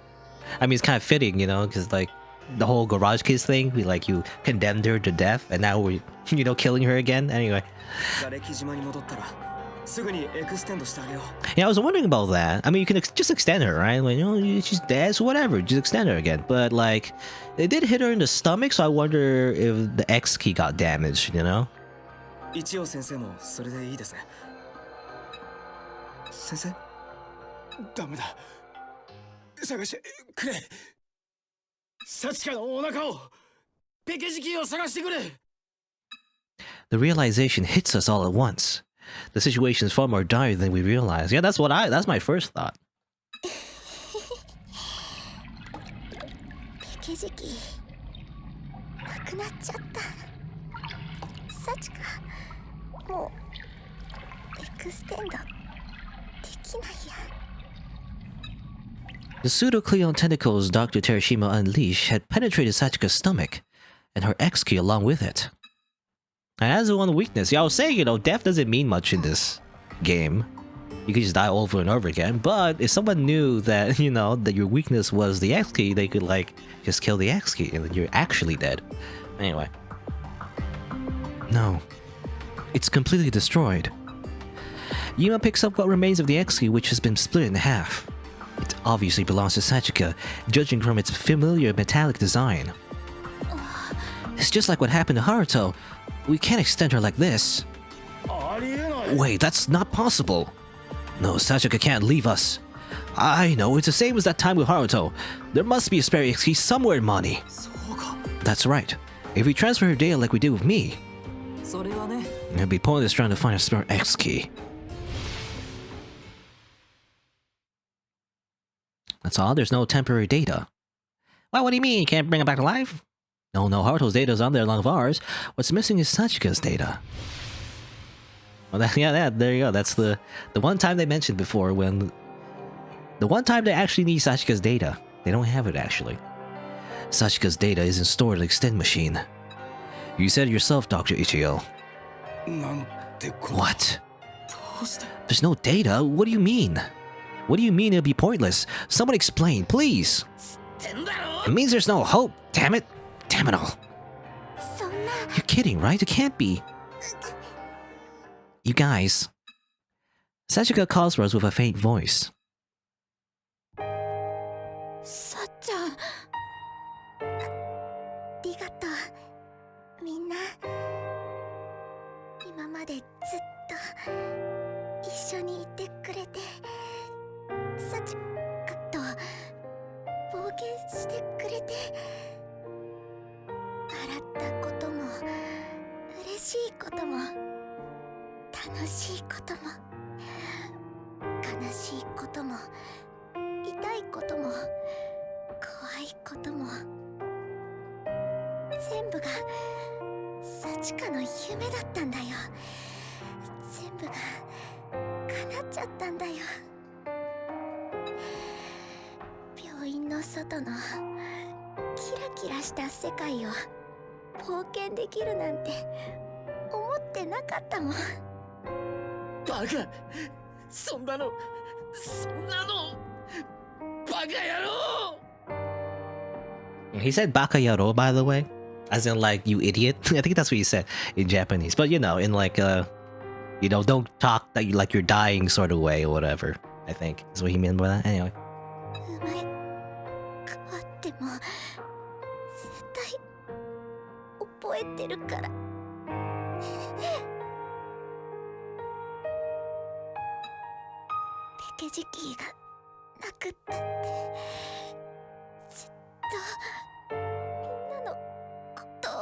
of fitting, you know, because like the whole Garage Kids thing, you condemned her to death, and now we're, killing her again. Anyway. 瓦礫島に戻ったらすぐにエクステンドしてあげよう。 Yeah, I was wondering about that. I mean, you can just extend her, right? Like, she's dead, so whatever, just extend her again. But like, they did hit her in the stomach, so I wonder if the X key got damaged, you know? 一応先生もそれでいいですね。先生？ダメだ探してくれサチカのお腹をペケジキを探してくれ The realization hits us all at once. The situation is far more dire than we realize. Yeah, that's my first thought. ペケジキなくなっちゃった。サチカもうエクステンドできないや。 The pseudo-Cleon tentacles Dr. Terashima unleashed had penetrated Sachika's stomach, and her X-key along with it. And as one weakness, yeah, I was saying, death doesn't mean much in this game. You can just die over and over again, but if someone knew that, that your weakness was the X-key, they could, just kill the X-key, and then you're actually dead. Anyway. No. It's completely destroyed. Yuma picks up what remains of the X-key, which has been split in half. It obviously belongs to Sachika, judging from its familiar metallic design. It's just like what happened to Haruto. We can't extend her like this. ありえない Wait, that's not possible. No, Sachika can't leave us. I know, it's the same as that time with Haruto. There must be a spare X key somewhere in Mani. そうか。 That's right. If we transfer her data like we did with me, それはね。 it'd be pointless trying to find a spare X key. That's all, there's no temporary data. Well, what do you mean? You can't bring it back to life? No, Haruto's data is on there along with ours. What's missing is Sachika's data. Well, there you go. That's the one time they mentioned before when The one time they actually need Sachika's data. They don't have it actually. Sachika's data isn't stored in the extend machine. You said it yourself, Dr. Ichigo. なんてこと。 What? どうして。 There's no data? What do you mean? What do you mean it'll be pointless? Someone explain, please. てんだろ。 It means there's no hope. Damn it. Damn it all. そんな You're kidding, right? It can't be. You guys. Sachika calls for us with a faint voice. さっちゃん、ありがとう。みんな今までずっと一緒にいてくれて、さちかと冒険してくれて、笑ったことも嬉しいことも楽しいことも悲しいことも痛いことも怖いことも全部が幸かの夢だったんだよ。全部が叶っちゃったんだよ。病院の外のキラキラした世界を冒険できるなんて思ってなかったもん。バカ。そんなのバカ野郎。 He said bakayaro, by the way. As in, like, you idiot. I think that's what he said in Japanese. But, you know, in like, you know, don't talk that you like you're dying sort of way or whatever. I think is what he meant by that. Anyway. 生まれ変わっても絶対覚えてるから。ペケジキーがなくったってずっとみんなのことを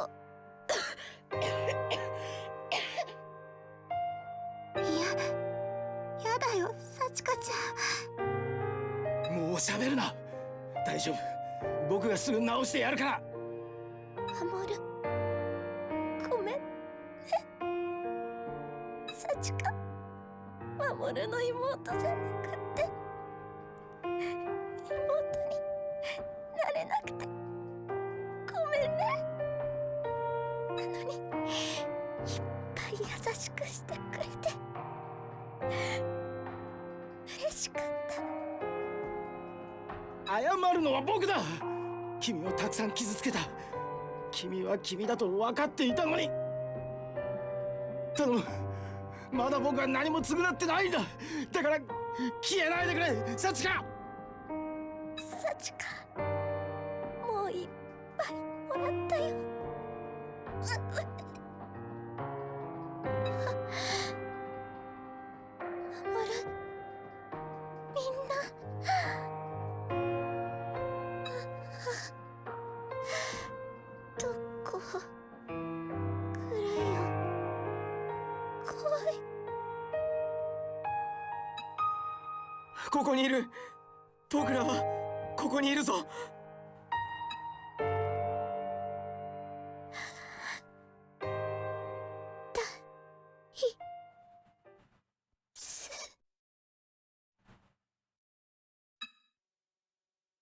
やだよ、幸子ちゃん。もう喋るな。大丈夫。僕がすぐ直してやるから。守る。ごめんね。幸子、守るの妹じゃなくて妹になれなくてごめんね。なのにいっぱい優しくしてくれて嬉しかった。謝るのは僕だ。君をたくさん傷つけた。君は君だと分かっていたのに。頼む。まだ僕は何も償ってないんだ。だから消えないでくれ、サチカ。サチカ、もういっぱいもらったよ。守る、みんな。どこくらいよ。怖い。ここにいる。僕らはここにいるぞ。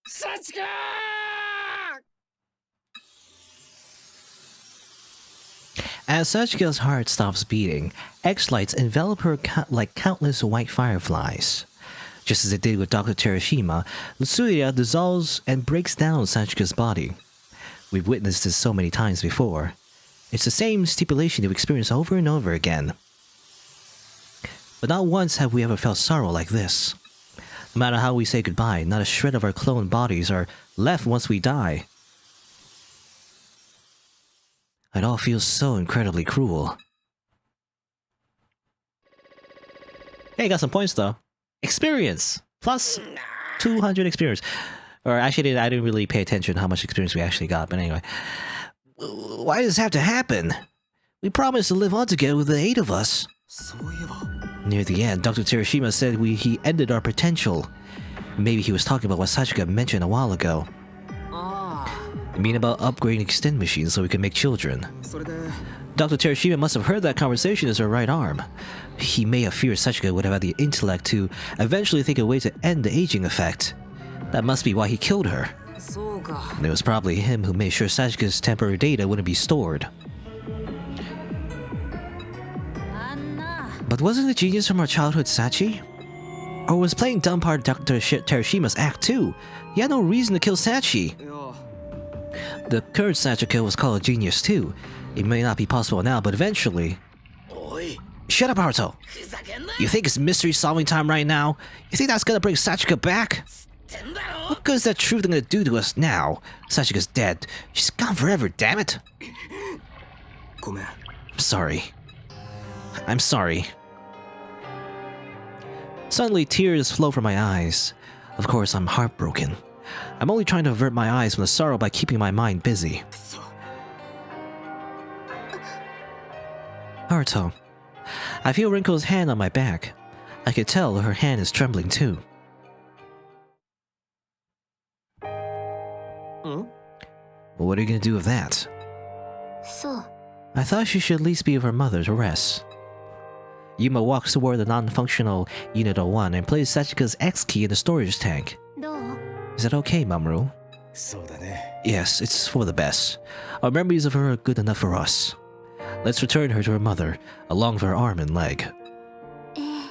サチカー! As Sachika's heart stops beating, X-lights envelop her like countless white fireflies. Just as it did with Dr. Terashima, Tsuya dissolves and breaks down Sachika's body. We've witnessed this so many times before. It's the same stipulation we've experienced over and over again. But not once have we ever felt sorrow like this. No matter how we say goodbye, not a shred of our cloned bodies are left once we die. It all feels so incredibly cruel. Hey, got some points though. Experience! Plus 200 experience. Or actually, I didn't really pay attention to how much experience we actually got, but anyway. Why does this have to happen? We promised to live on together with the 8 of us. Near the end, Dr. Terashima said he ended our potential. Maybe he was talking about what Sachika mentioned a while ago. You mean about upgrading extend machines so we can make children? Dr. Terashima must have heard that conversation as her right arm. He may have feared Sachika would have had the intellect to eventually think a way to end the aging effect. That must be why he killed her. そうか。 And it was probably him who made sure Sachika's temporary data wouldn't be stored. あんな But wasn't the genius from our childhood Sachi? Or was playing dumb part of Dr. Tereshima's act too? He had no reason to kill Sachi. いや、 The current Sachika was called a genius too. It may not be possible now, but eventually... おい Shut up, Haruto! ふざけんな You think it's mystery solving time right now? You think that's gonna bring Sachika back? ってんだろ What good is that truth gonna do to us now? Sachika's dead. She's gone forever, damn it! ごめん。 I'm sorry. I'm sorry. Suddenly, tears flow from my eyes. Of course, I'm heartbroken. I'm only trying to avert my eyes from the sorrow by keeping my mind busy. Haruto. I feel Rinko's hand on my back. I could tell her hand is trembling too. ん Well, what are you gonna do with that? そう I thought she should at least be with her mother to rest. Yuma walks toward the non-functional Unit 01 and places Sachika's X key in the storage tank. どう Is that okay, Mamoru? そうだね Yes, it's for the best. Our memories of her are good enough for us. Let's return her to her mother, along with her arm and leg. ええ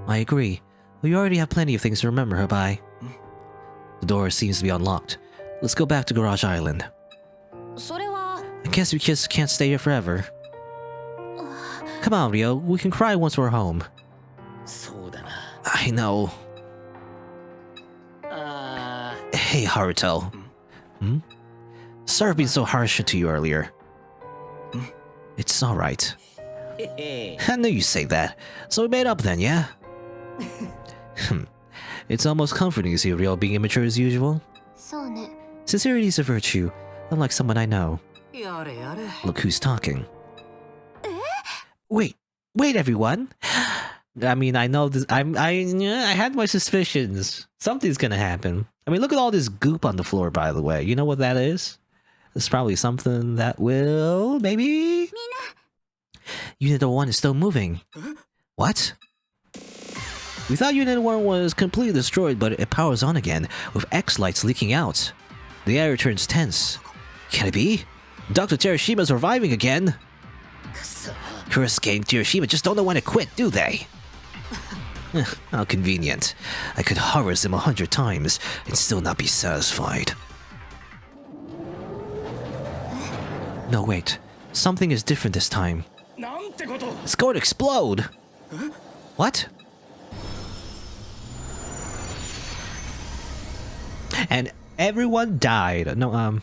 I agree. We already have plenty of things to remember her by. The door seems to be unlocked. Let's go back to Garage Island. それは I guess we just can't stay here forever. Come on, Ryo. We can cry once we're home. そうだな I know. あ Hey, Haruto. Hmm? Sorry for being so harsh to you earlier. It's alright. ーへへ I knew you'd say that. So we made up then, yeah? It's almost comforting to see Ryo being immature as usual. そうね Sincerity is a virtue, unlike someone I know. やれやれ。 Look who's talking. Wait, everyone. I mean, I know this. I had my suspicions. Something's gonna happen. I mean, look at all this goop on the floor. By the way, you know what that is? It's probably something that will maybe. Unit 01 is still moving. What? We thought Unit 1 was completely destroyed, but it powers on again, with X lights leaking out. The air turns tense. Can it be? Dr. Tereshima's reviving again. Kurisuke and Terushima just don't know when to quit, do they? How convenient. I could horror them 100 times and still not be satisfied. No, wait. Something is different this time. なんてこと It's going to explode! What? And everyone died. No,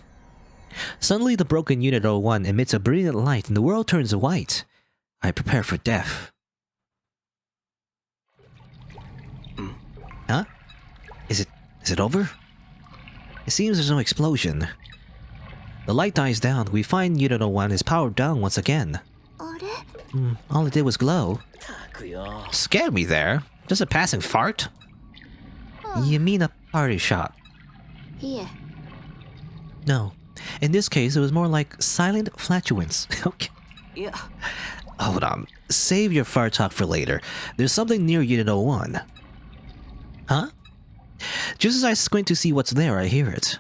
Suddenly the broken Unit 01 emits a brilliant light and the world turns white. I prepare for death. Huh? Is it over? It seems there's no explosion. The light dies down. We find Unit 01 is powered down once again. あれ All it did was glow. たくよ Scared me there. Just a passing fart? You mean a party shot? いえ No. In this case, it was more like silent flatulence. Okay. いや、 Hold on. Save your fart talk for later. There's something near Unit 01. Huh? Just as I squint to see what's there, I hear it.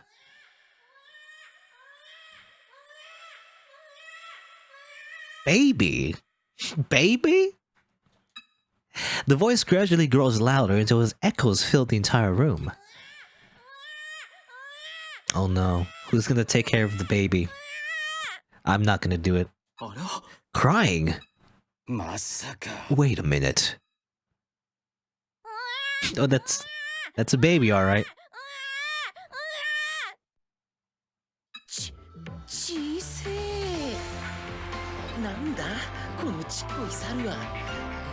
Baby? Baby? The voice gradually grows louder until its echoes fill the entire room. Oh no. Who's gonna take care of the baby? I'm not gonna do it. あら Crying? まさか Wait a minute. Oh, that's a baby, alright. 小せえなんだこのちっこい猿は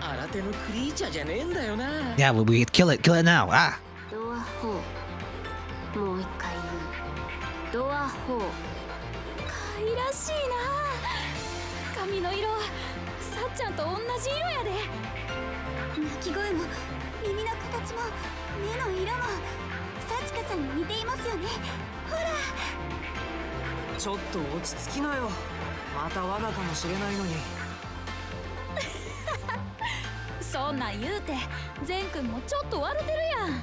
新手のクリーチャーじゃねえんだよな Yeah, well, we kill it now. Ah! ドアホーもう一回言うドアホー可愛らしいな髪の色さっちゃんと同じ色やで鳴き声も耳の形も目の色も幸香さんに似ていますよねほらちょっと落ち着きなよ。また罠かもしれないのに。そんなん言うてゼン君もちょっと割れてるやん。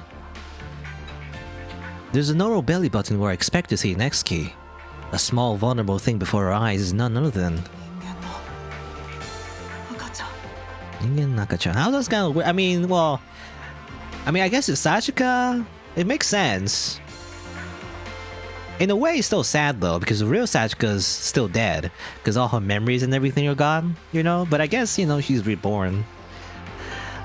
There's a narrow belly button where I expect to see an X key. A small vulnerable thing before her eyes is none other than 人間の赤ちゃん。 Ningen Nakacha. How does kind of weird? I mean, well, I guess it's Sachika. It makes sense. In a way, it's still sad though, because the real Sachika's still dead, because all her memories and everything are gone, you know? But I guess, you know, she's reborn.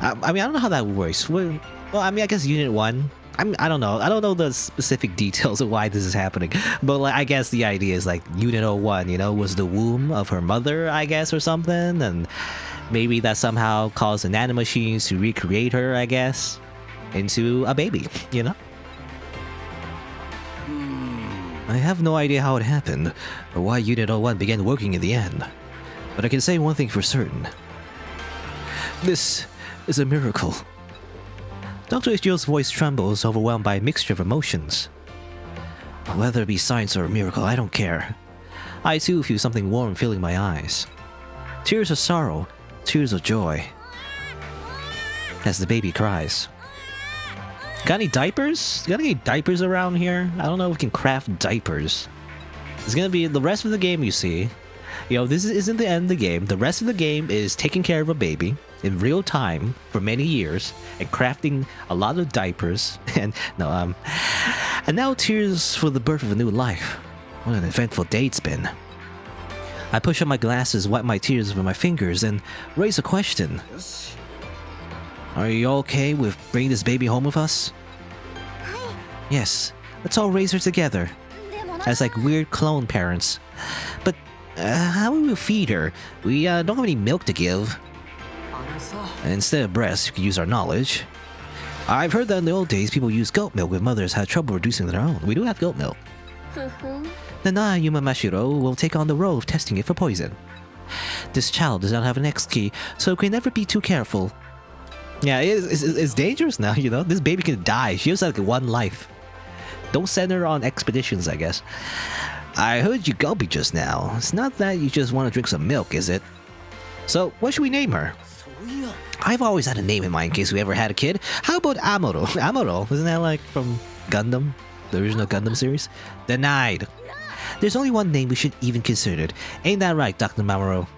I mean, I don't know how that works. Well, I mean, I guess Unit 1. I don't know. I don't know the specific details of why this is happening. But like, I guess the idea is like Unit 01, you know, was the womb of her mother, I guess, or something. And maybe that somehow caused the nanomachines to recreate her, I guess, into a baby, you know? I have no idea how it happened, or why Unit 01 began working in the end. But I can say one thing for certain. This is a miracle. Dr. Ichio's voice trembles, overwhelmed by a mixture of emotions. Whether it be science or a miracle, I don't care. I too feel something warm filling my eyes. Tears of sorrow, tears of joy. As the baby cries. Got any diapers? Got any diapers around here? I don't know if we can craft diapers. It's gonna be the rest of the game, you see. You know, this isn't the end of the game. The rest of the game is taking care of a baby in real time for many years and crafting a lot of diapers and now tears for the birth of a new life. What an eventful day it's been. I push up my glasses, wipe my tears with my fingers, and raise a question. Are you okay with bringing this baby home with us? Yes, let's all raise her together. As like weird clone parents. But how will we feed her? We don't have any milk to give. Instead of breast, we could use our knowledge. I've heard that in the old days people used goat milk when mothers had trouble reducing their own. We do have goat milk. Then I, Yuma Mashiro, will take on the role of testing it for poison. This child does not have an X key, so can never be too careful. Yeah, it's dangerous now, you know? This baby can die. She has like one life. Don't send her on expeditions, I guess. I heard you gulpy just now. It's not that you just want to drink some milk, is it? So, what should we name her? I've always had a name in mind in case we ever had a kid. How about Amuro? Amuro, isn't that like from Gundam? The original Gundam series? Denied. There's only one name we should even consider. Ain't that right, Dr. Mamoru?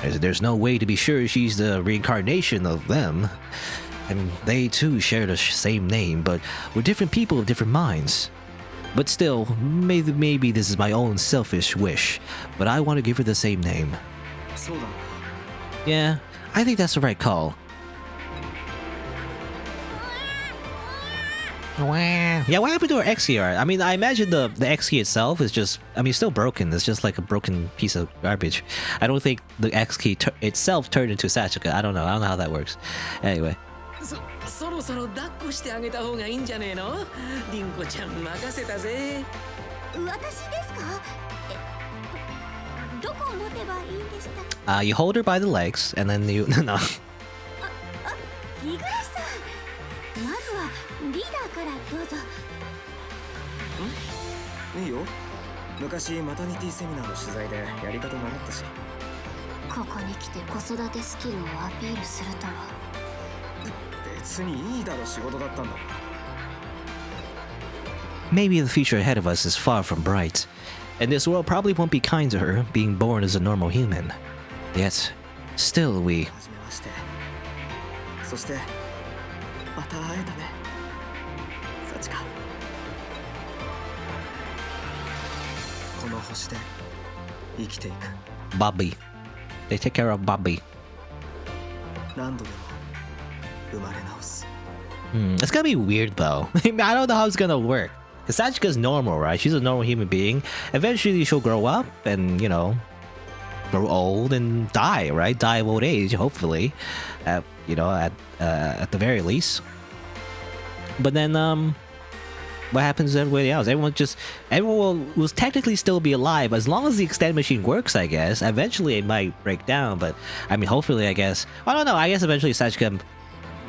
There's no way to be sure she's the reincarnation of them. And they too share the same name, but we're different people with different minds. But still, maybe this is my own selfish wish, but I want to give her the same name. Yeah, I think that's the right call. Yeah, what happened to her X key art? I mean, I imagine the X key itself is just, I mean, it's still broken. It's just like a broken piece of garbage. I don't think the X key itself turned into Sachika. I don't know how that works. Anyway. そろそろ抱っこしてあげた方がいいんじゃねえの？リンコちゃん任せたぜ。私ですか？どこを持てばいいんでした？ You hold her by the legs, and then you no. 五十嵐さん、まずはリーダーからどうぞ。いいよ。昔マタニティセミナーの取材でやり方習ったし。ここに来て子育てスキルをアピールするとは。別にいいだろ、仕事だったんだ。Maybe the future ahead of us is far from bright, and this world probably won't be kind to her, being born as a normal human. Yet, still we. はじめまして。そしてまた会えたね。幸か。この星で生きていく。Bobby. They take care of Bobby. 何度でも生まれ直す。It's gonna be weird though. I don't know how it's gonna work. Because Sachika's normal, right? She's a normal human being. Eventually she'll grow up and, you know, grow old and die, right? Die of old age, hopefully. At the very least. But then, what happens to everybody else? Everyone will technically still be alive as long as the extended machine works, I guess. Eventually it might break down, but I mean, hopefully, I guess. I don't know. I guess eventually Sachika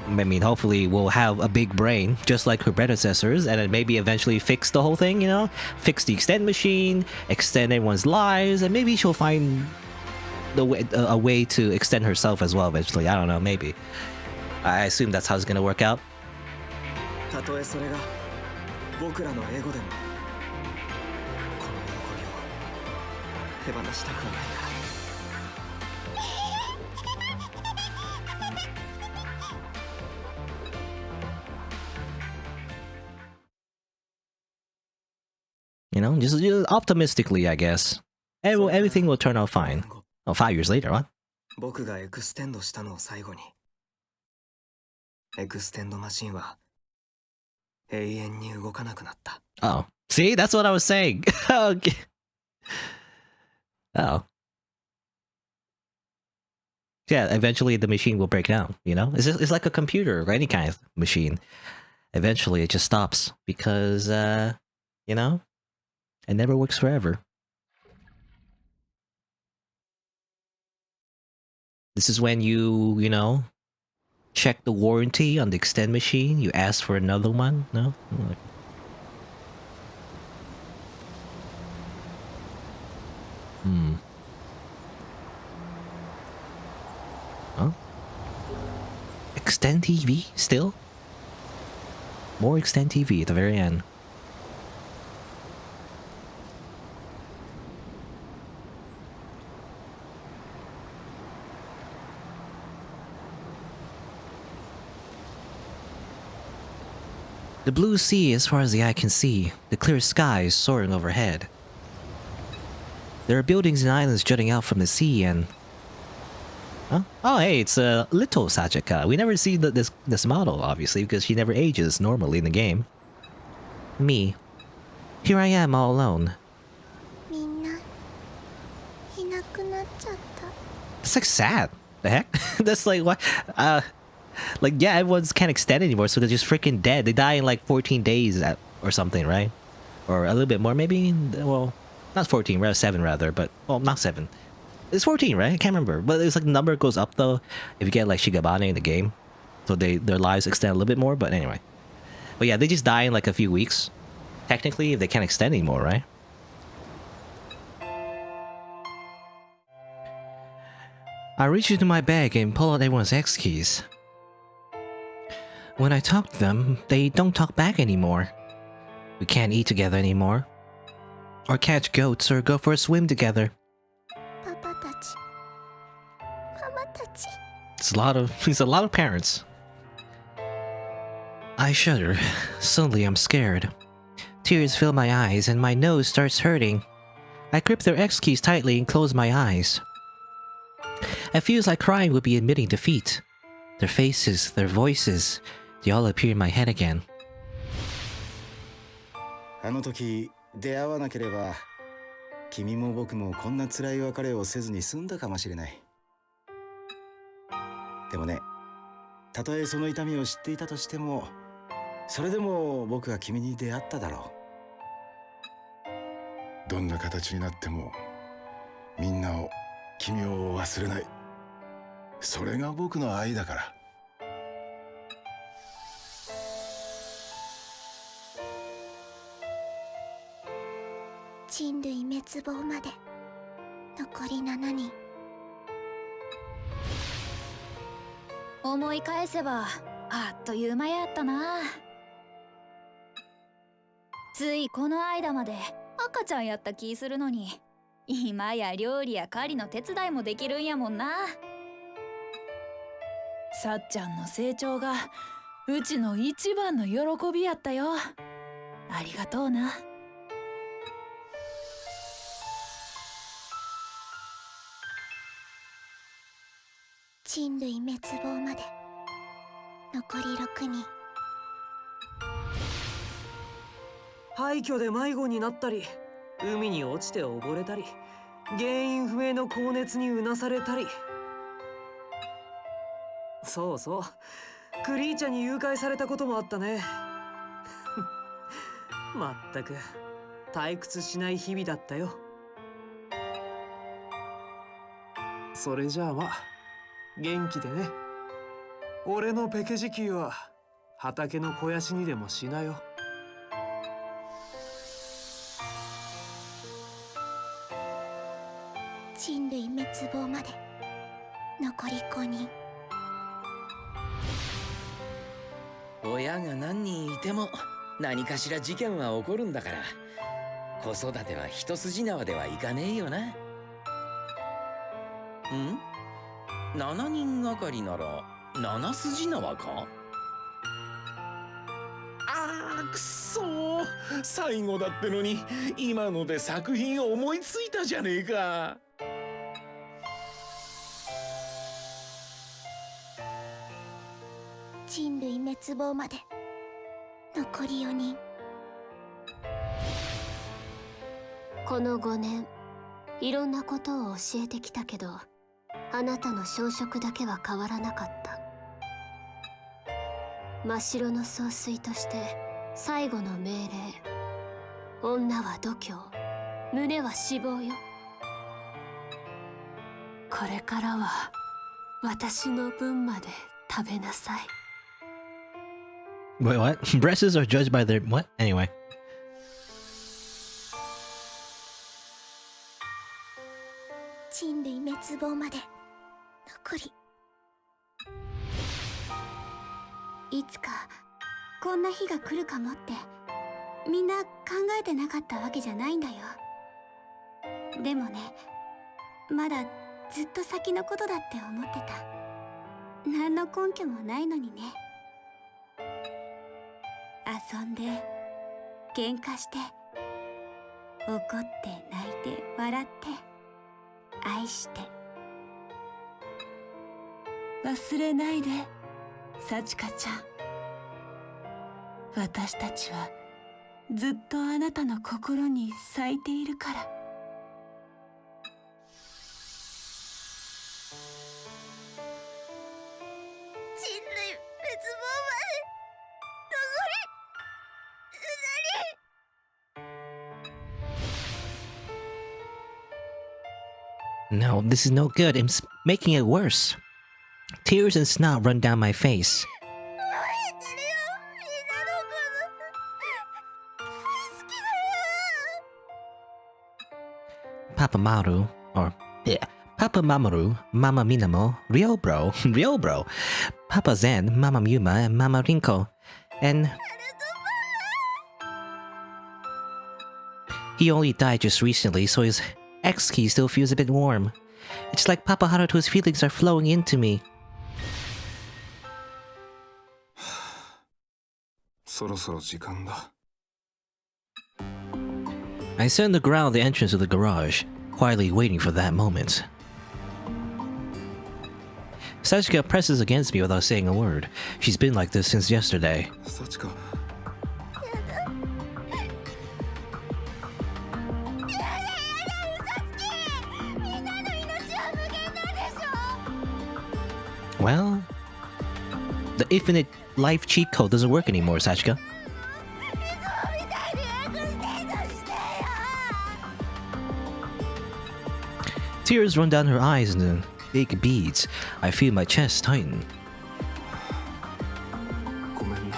I mean, hopefully will have a big brain, just like her predecessors, and then maybe eventually fix the whole thing, you know? Fix the extend machine, extend everyone's lives, and maybe she'll find a way to extend herself as well eventually. I don't know, maybe. I assume that's how it's gonna work out. たとえそれが僕らのエゴでもこの喜びを手放したくはないから。You know, just optimistically, I guess. Everything will turn out fine. Oh, 5 years later, what? 僕がエクステンドしたのを最後にエクステンドマシンは永遠に動かなくなった。 Oh, see, that's what I was saying. Okay. Oh, yeah, eventually the machine will break down, you know? It's like a computer or any kind of machine. Eventually it just stops because you know, it never works forever. This is when you know, check the warranty on the extend machine. You ask for another one. No? Huh? Extend TV still? More extend TV at the very end. The blue sea as far as the eye can see, the clear skies soaring overhead. There are buildings and islands jutting out from the sea and... Huh? Oh hey, it's a little Sajika. We never see this model, obviously, because she never ages normally in the game. Me. Here I am all alone. みんないなくなっちゃった。 That's like sad. The heck? That's like what? Like yeah, everyone's can't extend anymore, so they're just freaking dead. They die in like 14 days or something, right? Or a little bit more, maybe. Well, not 14, rather 7 rather, but well, not 7. It's 14, right? I can't remember, but it's like the number goes up though if you get like Shigabane in the game, so their lives extend a little bit more. But anyway, but yeah, they just die in like a few weeks, technically, if they can't extend anymore, right? I reach into my bag and pull out everyone's X keys. When I talk to them, they don't talk back anymore. We can't eat together anymore, or catch goats, or go for a swim together. パパたちママたち It's a lot of parents. I shudder. Suddenly I'm scared. Tears fill my eyes and my nose starts hurting. I grip their X keys tightly and close my eyes. It feels like crying would be admitting defeat. Their faces, their voices, they all appear in my head again. あの時出会わなければ君も僕もこんな辛い別れをせずに済んだかもしれない。でもね、たとえその痛みを知っていたとしても、それでも僕は君に出会っただろう。どんな形になってもみんなを君を忘れない。それが僕の愛だから。人類滅亡まで残り7人。思い返せばあっという間やったな。ついこの間まで赤ちゃんやった気するのに、今や料理や狩りの手伝いもできるんやもんな。さっちゃんの成長がうちの一番の喜びやったよ。ありがとうな。人類滅亡まで残り6人。廃墟で迷子になったり、海に落ちて溺れたり、原因不明の高熱にうなされたり。そうそう、クリーチャに誘拐されたこともあったね。まったく退屈しない日々だったよ。それじゃあまあ元気でね。俺のペケ時期は畑の肥やしにでもしなよ。人類滅亡まで残り5人。親が何人いても何かしら事件は起こるんだから、子育ては一筋縄ではいかねえよな。7人がかりなら7筋縄か。くそー、最後だってのに今ので作品を思いついたじゃねえか。人類滅亡まで残り4人。この5年いろんなことを教えてきたけど、あなたの小食だけは変わらなかった。真っ白の総帥として最後の命令、女は度胸、胸は脂肪よ。これからは私の分まで食べなさい。 Wait, what? Breasts are judged by their what? Anyway. 人類滅亡まで残り。いつかこんな日が来るかもってみんな考えてなかったわけじゃないんだよ。でもね、まだずっと先のことだって思ってた。何の根拠もないのにね。遊んで喧嘩して怒って泣いて笑って愛して。忘れないで幸香ちゃん、私たちはずっとあなたの心に咲いているから。人類滅亡まで残り。 No, this is no good. It's making it worse. Tears and snot run down my face. Papa Maru, or Papa Mamoru, Mama Minamo, Ryobro, Ryobro, Papa Zen, Mama Muma, and Mama Rinko, and he only died just recently, so his X-key still feels a bit warm. It's like Papa Haruto's feelings are flowing into me. そろそろ時間だ。 I sit on the ground at the entrance of the garage, quietly waiting for that moment. Sachika presses against me without saying a word. She's been like this since yesterday. 幸か。 Well, the infinite life cheat code doesn't work anymore, Sachika. Tears run down her eyes in big beads. I feel my chest tighten. ごめんな。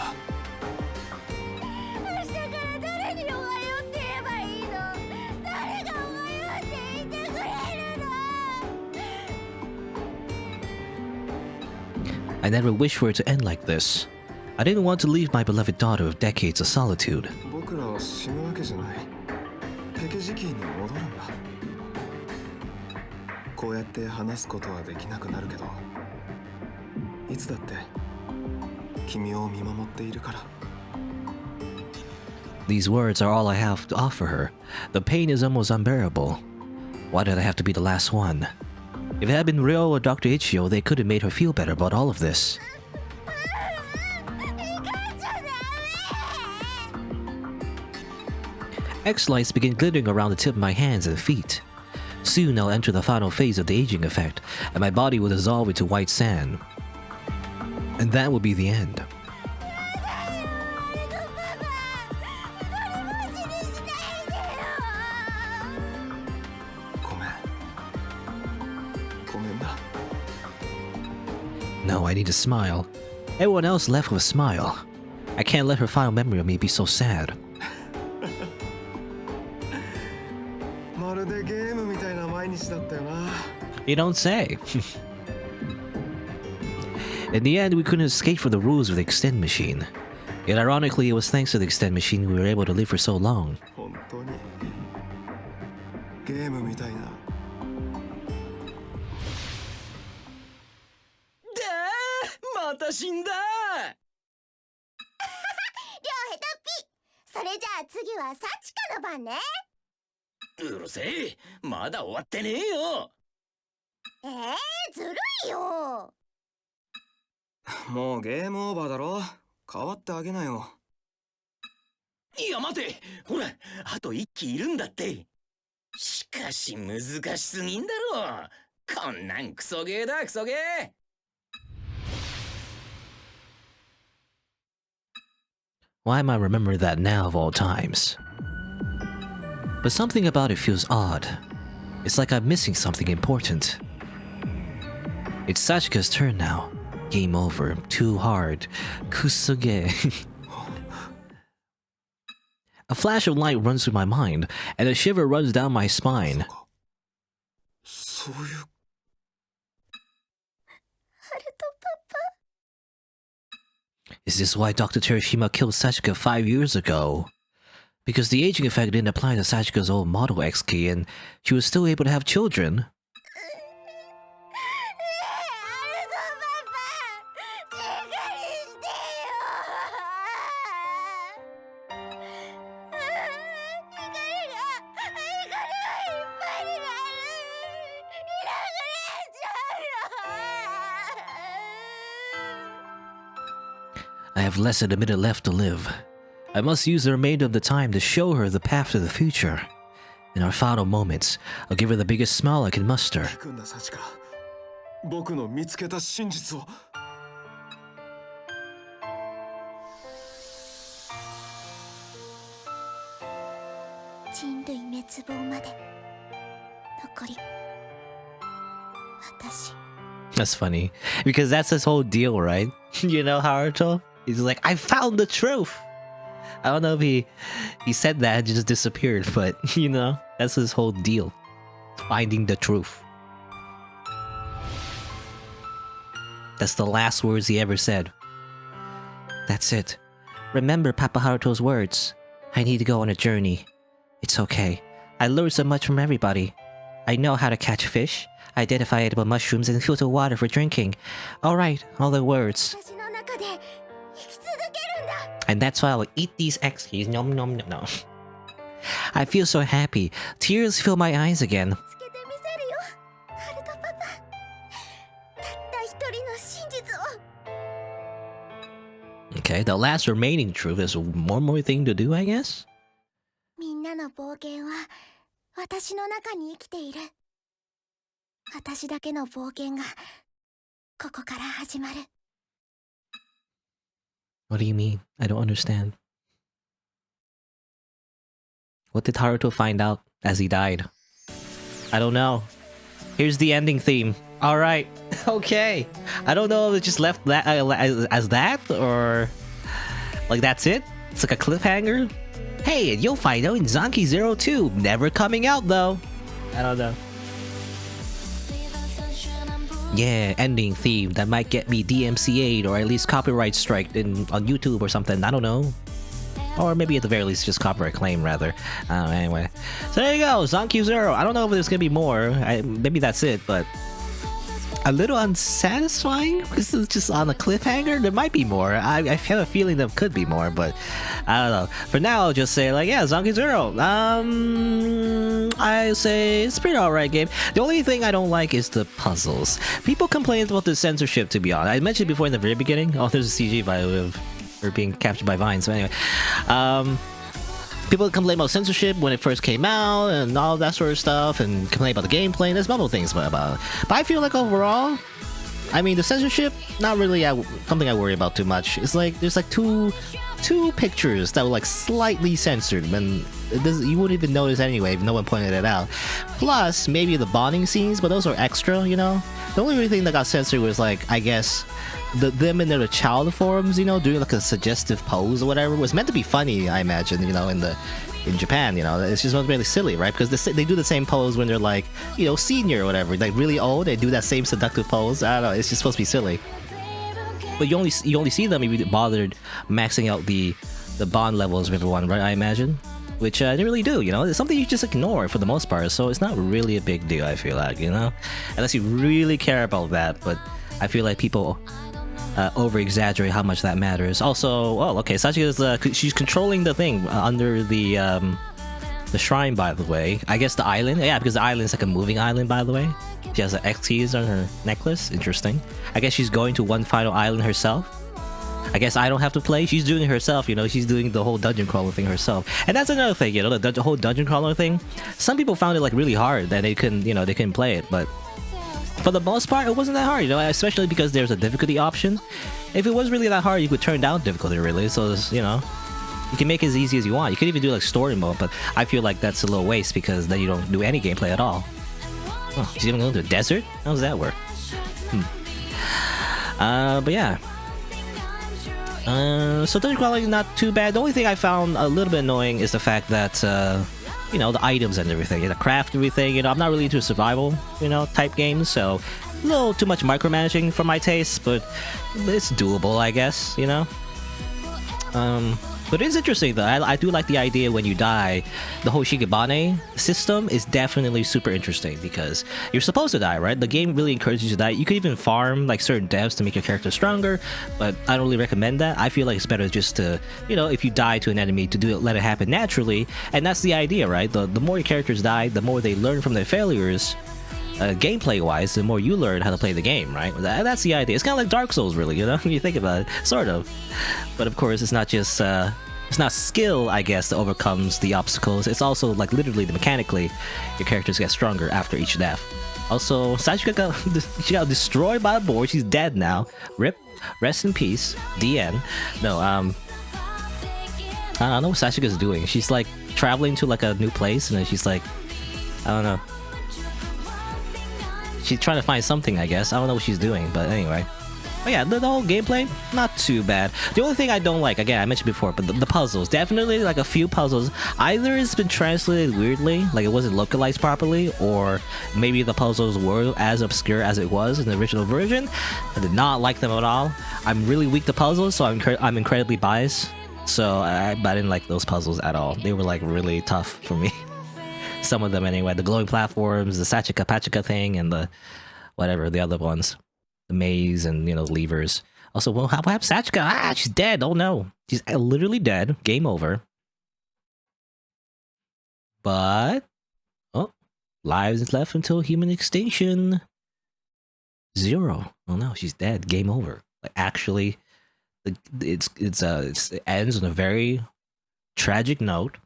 I never wished for it to end like this. I didn't want to leave my beloved daughter of decades of solitude. 僕らは死ぬわけじゃない。ペケ時期に戻るんだ。こうやって話すことはできなくなるけど、いつだって君を見守っているから。 These words are all I have to offer her. The pain is almost unbearable. Why did I have to be the last one? If it had been Ryo or Dr. Ichio, they could have made her feel better about all of this. X-lights begin glittering around the tip of my hands and feet. Soon I'll enter the final phase of the aging effect, and my body will dissolve into white sand. And that will be the end. No, I need a smile. Everyone else left with a smile. I can't let her final memory of me be so sad. まるでゲームみたいな毎日だったよな。 You don't say. In the end, we couldn't escape from the rules of the extend machine. Yet ironically, it was thanks to the extend machine we were able to live for so long. 本当にゲームみたいな。また死んだ。それじゃあ次はサチカの番ね。うるせえ、まだ終わってねえよ。ずるいよ。もうゲームオーバーだろ。代わってあげなよ。いや待て、ほら、あと1機いるんだって。しかし難しすぎんだろ。こんなんクソゲーだ、クソゲー。Why am I remembering that now of all times? But something about it feels odd. It's like I'm missing something important. It's Sachika's turn now. Game over. Too hard. Kusuge. A flash of light runs through my mind, and a shiver runs down my spine. そういう。Is this why Dr. Terashima killed Sachika 5 years ago? Because the aging effect didn't apply to Sachika's old Model X key, and she was still able to have children? I have less than a minute left to live. I must use the remainder of the time to show her the path to the future. In our final moments, I'll give her the biggest smile I can muster. 聞くんだサチカ。僕の見つけた真実を。人類滅亡まで残り私。 That's funny. Because that's his whole deal, right? You know, Haruto? He's like, I found the truth! I don't know if he said that and just disappeared, but, you know, that's his whole deal. Finding the truth. That's the last words he ever said. That's it. Remember Papa Haruto's words. I need to go on a journey. It's okay. I learned so much from everybody. I know how to catch fish, identify edible mushrooms, and filter water for drinking. Alright, all the words. 私の中で生き続けるんだ。 And that's why I will eat these X keys. Nom nom nom nom. I feel so happy. Tears fill my eyes again. つけてみせるよ、ハルトパパ。たった一人の真実を。 Okay, the last remaining truth is one more thing to do, I guess? みんなの冒険は私の中に生きている。私だけの冒険がここから始まる。 What do you mean? I don't understand. What did Haruto find out as he died? I don't know. Here's the ending theme. Alright, okay. I don't know if it just left that as that, or like that's it? It's like a cliffhanger? Hey, you'll find out in Zanki 02. Never coming out though. I don't know. Yeah, ending theme that might get me DMCA'd or at least copyright striked on YouTube or something. I don't know. Or maybe at the very least just copyright claim rather. Anyway. So there you go, Zanki 0. I don't know if there's gonna be more. Maybe that's it, but a little unsatisfying because it's just on a cliffhanger. There might be more. I have a feeling there could be more, but I don't know. For now, I'll just say like, yeah, Zanki 0. I say it's a pretty alright game. The only thing I don't like is the puzzles. People complain about the censorship, to be honest. I mentioned before in the very beginning. Oh, there's a CG by or being captured by Vine. So anyway, people complain about censorship when it first came out and all that sort of stuff, and complain about the gameplay. And there's multiple things about it. But I feel like overall, I mean, the censorship, not really something I worry about too much. It's like there's like two two pictures that were like slightly censored, and you wouldn't even notice anyway if no one pointed it out. Plus, maybe the bonding scenes, but those are extra, you know? The only really thing that got censored was like, I guess, them in their child forms, you know, doing like a suggestive pose or whatever. It was meant to be funny, I imagine, you know, in Japan, you know, it's just not really silly, right? Because they do the same pose when they're like, you know, senior or whatever, like really old. They do that same seductive pose. I don't know. It's just supposed to be silly. But you only see them if you bothered maxing out the bond levels of everyone, right? I imagine, which they really do. You know, it's something you just ignore for the most part. So it's not really a big deal. I feel like, you know, unless you really care about that. But I feel like people over exaggerate how much that matters. Also, oh, okay, Sachika's she's controlling the thing under the shrine, by the way. I guess the island, yeah, because the island's like a moving island, by the way. She has the X keys on her necklace. Interesting. I guess she's going to one final island herself. I guess I don't have to play. She's doing it herself, you know. She's doing the whole dungeon crawler thing herself. And that's another thing, you know, the whole dungeon crawler thing. Some people found it like really hard that they couldn't play it, but for the most part, it wasn't that hard, you know, especially because there's a difficulty option. If it was really that hard, you could turn down difficulty, really. So, you know, you can make it as easy as you want. You could even do like story mode, but I feel like that's a little waste because then you don't do any gameplay at all. Oh, she's even going to the desert? How does that work? But yeah. So dungeon crawling, not too bad. The only thing I found a little bit annoying is the fact that, you know, the items and everything, you know, craft everything, you know, I'm not really into survival, you know, type games, so a little too much micromanaging for my taste, but it's doable, I guess, you know. But it's interesting though. I do like the idea when you die, the whole Shikibane system is definitely super interesting because you're supposed to die, right? The game really encourages you to die. You could even farm like certain devs to make your character stronger, but I don't really recommend that. I feel like it's better just to, you know, if you die to an enemy, to do it, let it happen naturally, and that's the idea, right? The more your characters die, the more they learn from their failures. Gameplay wise, the more you learn how to play the game, right? That's the idea. It's kind of like Dark Souls, really, you know, when you think about it, sort of. But of course, it's not just it's not skill, I guess, that overcomes the obstacles. It's also like literally, mechanically, your characters get stronger after each death. Also, Sachika she got destroyed by a board. She's dead now. Rip. Rest in peace. DN. No, I don't know what Sachika's doing. She's like traveling to like a new place, and then she's like, I don't know. She's trying to find something, I guess. I don't know what she's doing, but anyway. But yeah, the whole gameplay, not too bad. The only thing I don't like, again, I mentioned before, but the puzzles. Definitely, like a few puzzles. Either it's been translated weirdly, like it wasn't localized properly, or maybe the puzzles were as obscure as it was in the original version. I did not like them at all. I'm really weak to puzzles, so I'm incredibly biased. So I didn't like those puzzles at all. They were like really tough for me. Some of them anyway, the glowing platforms, the Sachika Pachika thing, and the whatever, the other ones. The maze and, you know, levers. Also, well, how about Sachika? Ah, she's dead. Oh no. She's literally dead. Game over. But, oh, lives left until human extinction. 0. Oh no, she's dead. Game over. Like, actually, it ends on a very tragic note.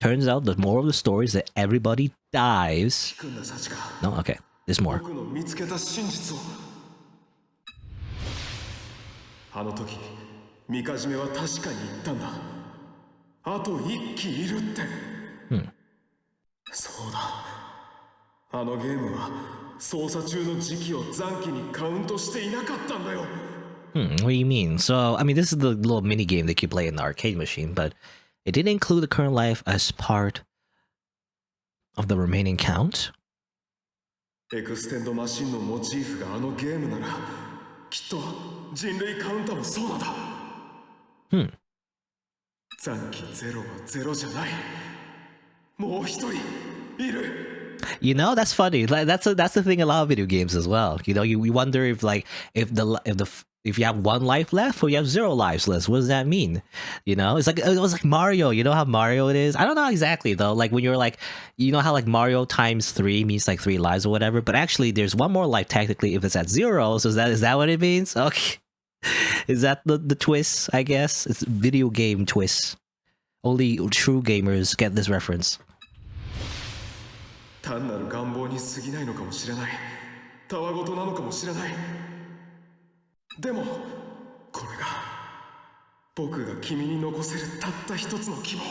Turns out the moral of the story is that everybody dies. No? Okay. There's more. あの時、みかじめは確かに言ったんだ。あと1機いるって。そうだ。あのゲームは操作中の時期を残機にカウントしていなかったんだよ。What do you mean? So, I mean, this is the little mini game that you play in the arcade machine, but it didn't include the current life as part of the remaining count? エクステンドマシンのモチーフがあのゲームなら、きっと人類カウンターもそうなんだ。残機ゼロはゼロじゃない。もう一人いる。You know, that's funny. Like, that's the thing a lot of video games as well. You know, you wonder if like if you have 1 life left or you have 0 lives left. What does that mean? You know, it was like Mario. You know how Mario it is? I don't know exactly though. Like when you're like, you know how like Mario times 3 means like 3 lives or whatever. But actually, there's 1 more life technically if it's at 0. So is that what it means? Okay, is that the twist? I guess it's video game twist. Only true gamers get this reference. 単なる願望に過ぎないのかもしれない。たわごとなのかもしれない。でもこれが僕が君に残せるたった一つの希望。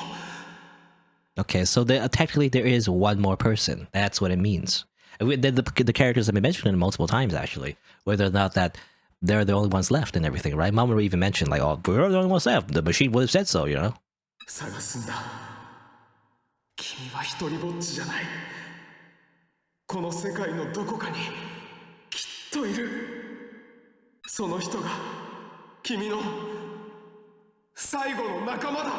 Okay, so technically there is one more person. That's what it means. The characters have been mentioned multiple times, actually. Whether or not that they're the only ones left and everything, right? Mamoru even mentioned, like, oh, we're the only ones left. The machine would have said so, you know? 探すんだ。君は一人ぼっちじゃない。この世界のどこかにきっといる。その人が君の最後の仲間だ。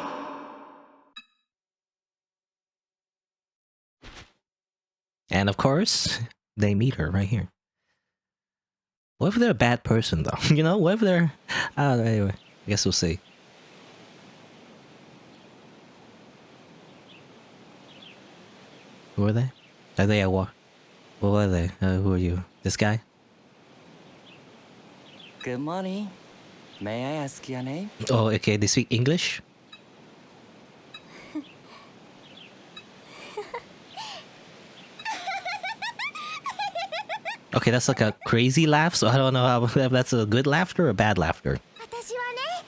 And of course, they meet her right here. What if they're a bad person, though? You know, what if they're... I don't know, anyway. I guess we'll see. Who are they? Are they at war? What are they? Who are you? This guy? Good morning. May I ask your name? Oh, okay, they speak English? Okay, that's like a crazy laugh, so I don't know if that's a good laughter or bad laughter. 私はね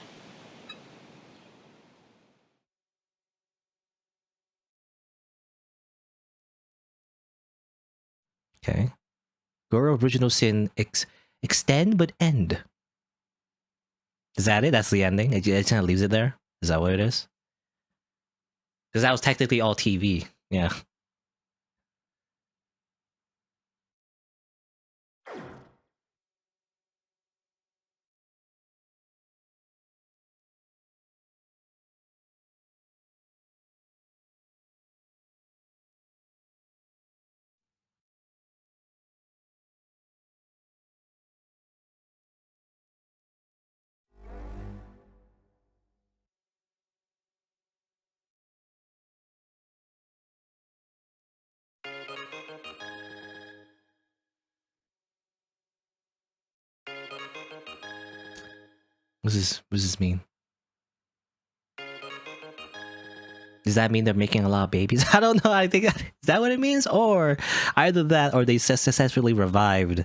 Okay. Goro original sin extend but end. Is that it? That's the ending? It kind of leaves it there? Is that what it is? Because that was technically all TV. Yeah. What does this mean? Does that mean they're making a lot of babies? I don't know. I think is that what it means, or either that, or they successfully revived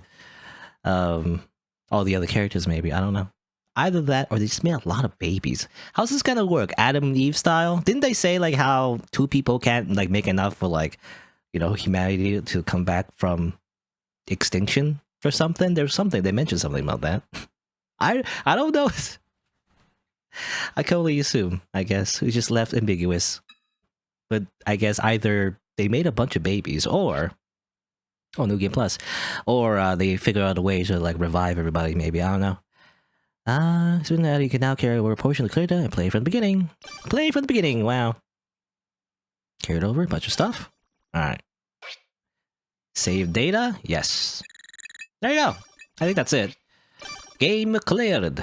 all the other characters. Maybe I don't know. Either that, or they just made a lot of babies. How's this gonna work? Adam and Eve style? Didn't they say like how two people can't like make enough for like, you know, humanity to come back from extinction or something? There's something they mentioned something about that. I don't know. I can only assume. I guess we just left ambiguous. But I guess either they made a bunch of babies, or New Game Plus, or they figured out a way to like revive everybody. Maybe I don't know. So now you can now carry over a portion of the clear data and play from the beginning. Play from the beginning. Wow. Carried over a bunch of stuff. All right. Save data. Yes. There you go. I think that's it. Game cleared.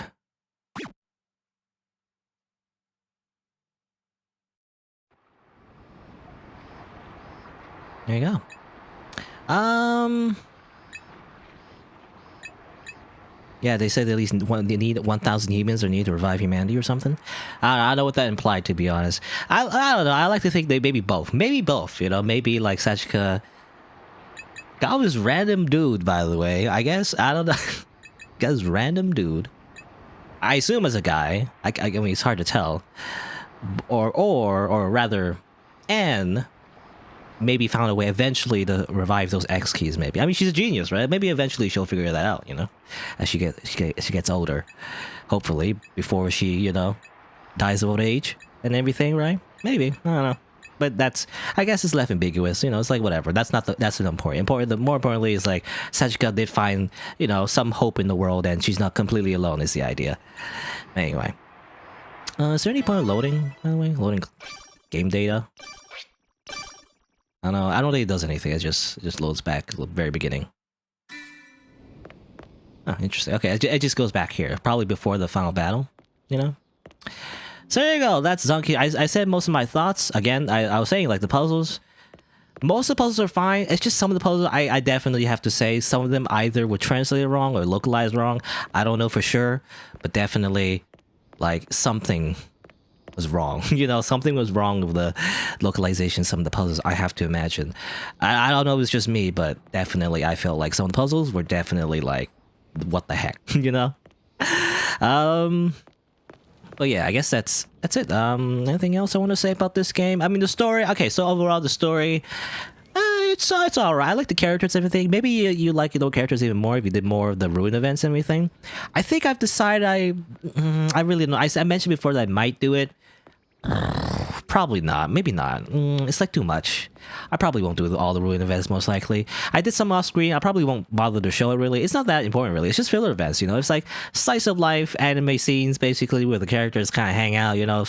There you go. Yeah, they said at least they need 1,000 humans or need to revive humanity or something. I don't know what that implied, to be honest. I don't know. I like to think they maybe both. Maybe both, you know. Maybe like Sachika got this random dude, by the way. I guess, I don't know. Got this random dude. I assume as a guy. I mean, it's hard to tell. Or rather, Anne maybe found a way eventually to revive those X keys. Maybe, I mean, she's a genius, right? Maybe eventually she'll figure that out, you know, as she gets older, hopefully, before she, you know, dies of old age and everything, right? Maybe, I don't know, but that's, I guess it's left ambiguous, you know. It's like whatever. That's not that's not important. The more importantly is like Sachika did find, you know, some hope in the world, and she's not completely alone. Is the idea. Anyway, is there any point of loading? By the way, loading game data. I don't think it does anything. It just loads back at the very beginning. Oh, interesting. Okay, it just goes back here, probably before the final battle, you know. So there you go. That's Zanki. I said most of my thoughts. Again, I was saying like the puzzles. Most of the puzzles are fine. It's just some of the puzzles I definitely have to say some of them either were translated wrong or localized wrong. I don't know for sure, but definitely like something was wrong. You know, something was wrong with the localization, some of the puzzles, I have to imagine. I don't know if it's just me, but definitely I felt like some of the puzzles were definitely like, what the heck, you know? But yeah, I guess that's it. Anything else I want to say about this game? I mean, the story. Okay, so overall, the story. It's alright. I like the characters and everything. Maybe you like the characters even more if you did more of the ruin events and everything. I think I've decided I really don't. I mentioned before that I might do it. Probably not. Maybe not. It's like too much. I probably won't do all the ruin events most likely. I did some off screen. I probably won't bother to show it really. It's not that important really. It's just filler events, you know. It's like slice of life anime scenes basically where the characters kind of hang out, you know.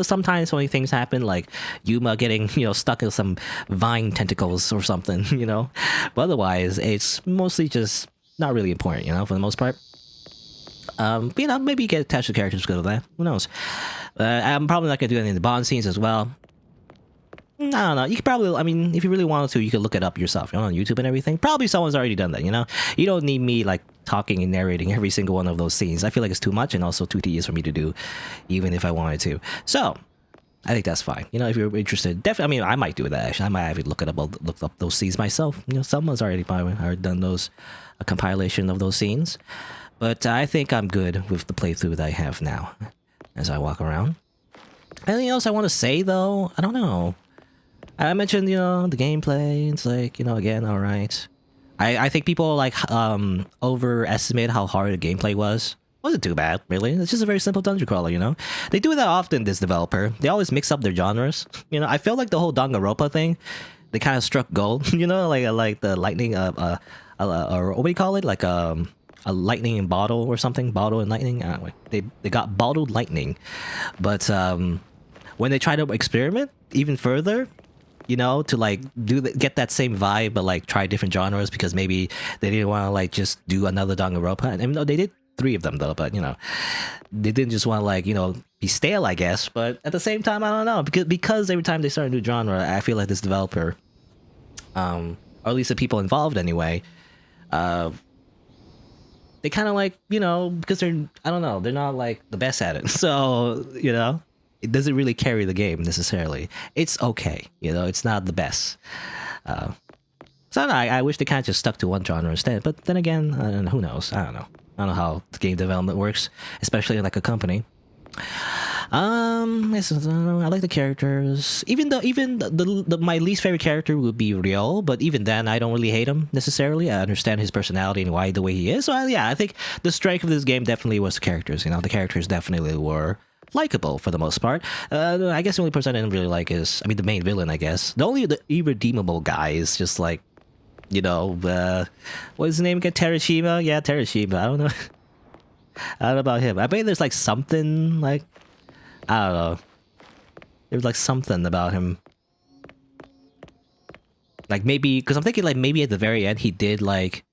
Sometimes funny things happen, like Yuma getting, you know, stuck in some vine tentacles or something, you know. But otherwise, it's mostly just not really important, you know, for the most part. You know, maybe you get attached to characters because of that. Who knows? I'm probably not gonna do any of the Bond scenes as well. I don't know. You could probably, I mean, if you really wanted to, you could look it up yourself, you know, on YouTube and everything. Probably someone's already done that, you know? You don't need me, like, talking and narrating every single one of those scenes. I feel like it's too much and also too tedious for me to do, even if I wanted to. So, I think that's fine. You know, if you're interested, definitely, I mean, I might do that, actually. I might have look up those scenes myself. You know, someone's already probably done those, a compilation of those scenes. But I think I'm good with the playthrough that I have now, as I walk around. Anything else I want to say, though? I don't know. I mentioned, you know, the gameplay. It's like, you know, again, all right. I think people like overestimate how hard the gameplay was. Wasn't too bad, really. It's just a very simple dungeon crawler, you know. They do that often. This developer, they always mix up their genres. You know, I feel like the whole Danganronpa thing, they kind of struck gold. You know, like the lightning, or what do you call it? Like a lightning and bottle or something. Bottle and lightning. They got bottled lightning, but when they try to experiment even further, you know, to like get that same vibe, but like try different genres because maybe they didn't want to like just do another Danganronpa. And I mean, no, they did 3 of them though, but you know, they didn't just want to like, you know, be stale, I guess. But at the same time, I don't know, because every time they start a new genre, I feel like this developer, or at least the people involved anyway, they kind of like, you know, because they're, I don't know, they're not like the best at it. So, you know, it doesn't really carry the game necessarily. It's okay, you know, it's not the best. So I wish they kind of just stuck to one genre instead. But then again, who knows? I don't know. I don't know how the game development works, especially in like a company. I like the characters. Even my least favorite character would be Ryo, but even then, I don't really hate him necessarily. I understand his personality and why the way he is. So yeah, I think the strength of this game definitely was the characters. You know, the characters definitely were likable for the most part. I guess the only person I didn't really like is, I mean, the main villain. I guess the irredeemable guy is just like, you know, what's his name again? Terashima? Yeah, Terashima. I don't know. I don't know about him. I bet there's like something like, I don't know. There's like something about him. Like maybe, because I'm thinking like maybe at the very end he did like,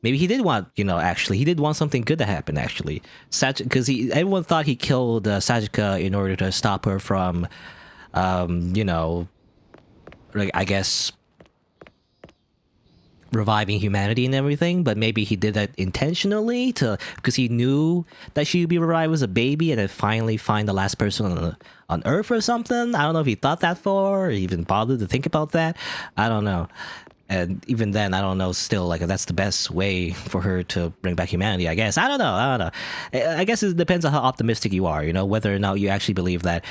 maybe he did want, you know, actually, he did want something good to happen actually. Because everyone thought he killed Sajika in order to stop her from, you know, like I guess, reviving humanity and everything, but maybe he did that intentionally because he knew that she would be revived as a baby and then finally find the last person on Earth or something. I don't know if he thought that far or even bothered to think about that. I don't know. And even then, I don't know still, like, if that's the best way for her to bring back humanity, I guess. I don't know. I guess it depends on how optimistic you are, you know, whether or not you actually believe that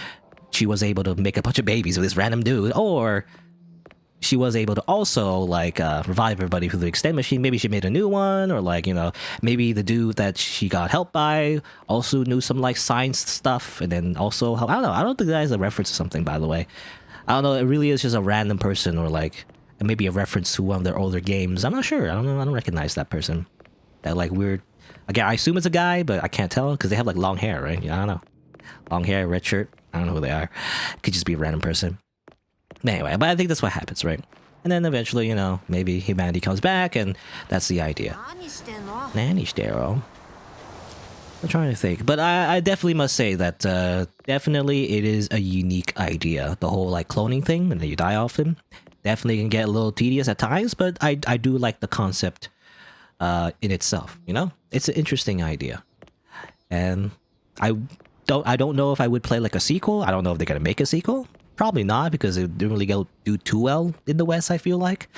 she was able to make a bunch of babies with this random dude, or she was able to also like revive everybody through the extend machine. Maybe she made a new one, or like, you know, maybe the dude that she got helped by also knew some like science stuff, and then also I don't know. I don't think that is a reference to something, by the way. I don't know. It really is just a random person, or like maybe a reference to one of their older games. I'm not sure. I don't know. I don't recognize that person. That like weird. Again, I assume it's a guy, but I can't tell because they have like long hair, right? Yeah, I don't know. Long hair, red shirt. I don't know who they are. Could just be a random person. Anyway, but I think that's what happens, right? And then eventually, you know, maybe humanity comes back, and that's the idea. Nanishitero. I'm trying to think. But I definitely must say that definitely it is a unique idea. The whole, like, cloning thing, and then you die often. Definitely can get a little tedious at times, but I do like the concept in itself, you know? It's an interesting idea. And I don't know if I would play, like, a sequel. I don't know if they're going to make a sequel. Probably not, because it didn't really do too well in the West, I feel like.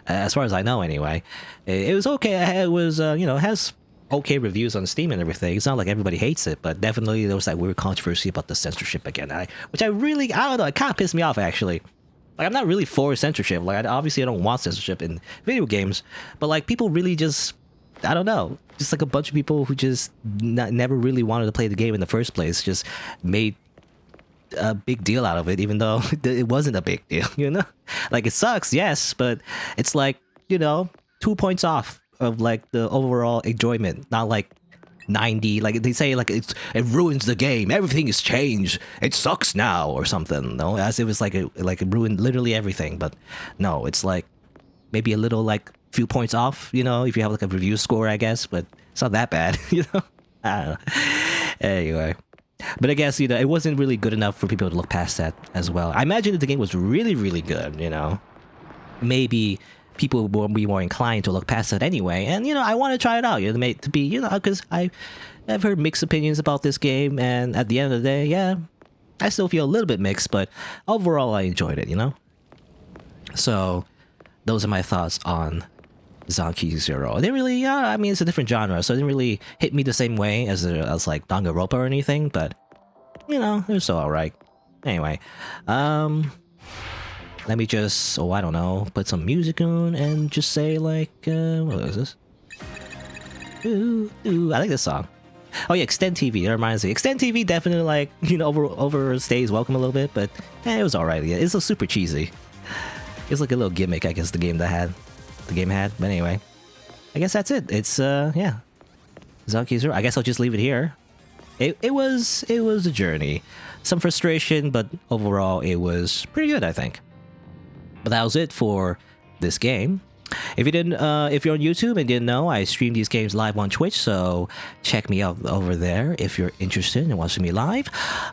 As far as I know, anyway. It was okay. It was, you know, it has okay reviews on Steam and everything. It's not like everybody hates it, but definitely there was that weird controversy about the censorship again, which I don't know, it kind of pissed me off actually. Like, I'm not really for censorship. Like, obviously I don't want censorship in video games, but like people really just, I don't know, just like a bunch of people who just never really wanted to play the game in the first place just made a big deal out of it, even though it wasn't a big deal, you know? Like, it sucks, yes, but it's like, you know, 2 points off of like the overall enjoyment, not like 90, like they say, like it ruins the game, everything is changed, it sucks now or something, no, as if it's like it ruined literally everything. But no, it's like maybe a little like few points off, you know, if you have like a review score, I guess, but it's not that bad. You know, I don't know. Anyway, but I guess, you know, it wasn't really good enough for people to look past that as well. I imagine if the game was really, really good, you know, maybe people will be more inclined to look past it anyway. And, you know, I want to try it out, you know, to be, you know, because I've heard mixed opinions about this game, and at the end of the day, yeah, I still feel a little bit mixed, but overall I enjoyed it, you know. So those are my thoughts on Zanki Zero. It didn't really, I mean, it's a different genre, so it didn't really hit me the same way as like Danganronpa or anything, but, you know, it was still alright. Anyway, let me just, I don't know, put some music on and just say like, what is this? Ooh, I like this song. Oh yeah, Extend TV, that reminds me. Extend TV definitely, like, you know, overstays welcome a little bit, but it was alright. Yeah, it's so super cheesy. It's like a little gimmick, I guess, the game had. But anyway, I guess that's it. It's, yeah. Zanki Zero. I guess I'll just leave it here. It was a journey. Some frustration, but overall it was pretty good, I think. But that was it for this game. If you're on YouTube and didn't know, I stream these games live on Twitch, so check me out over there if you're interested in watching me live.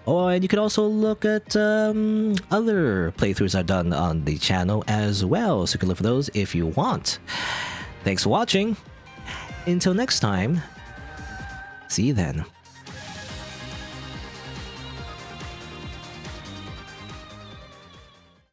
And you can also look at other playthroughs I've done on the channel as well, so you can look for those if you want. Thanks for watching. Until next time, see you then.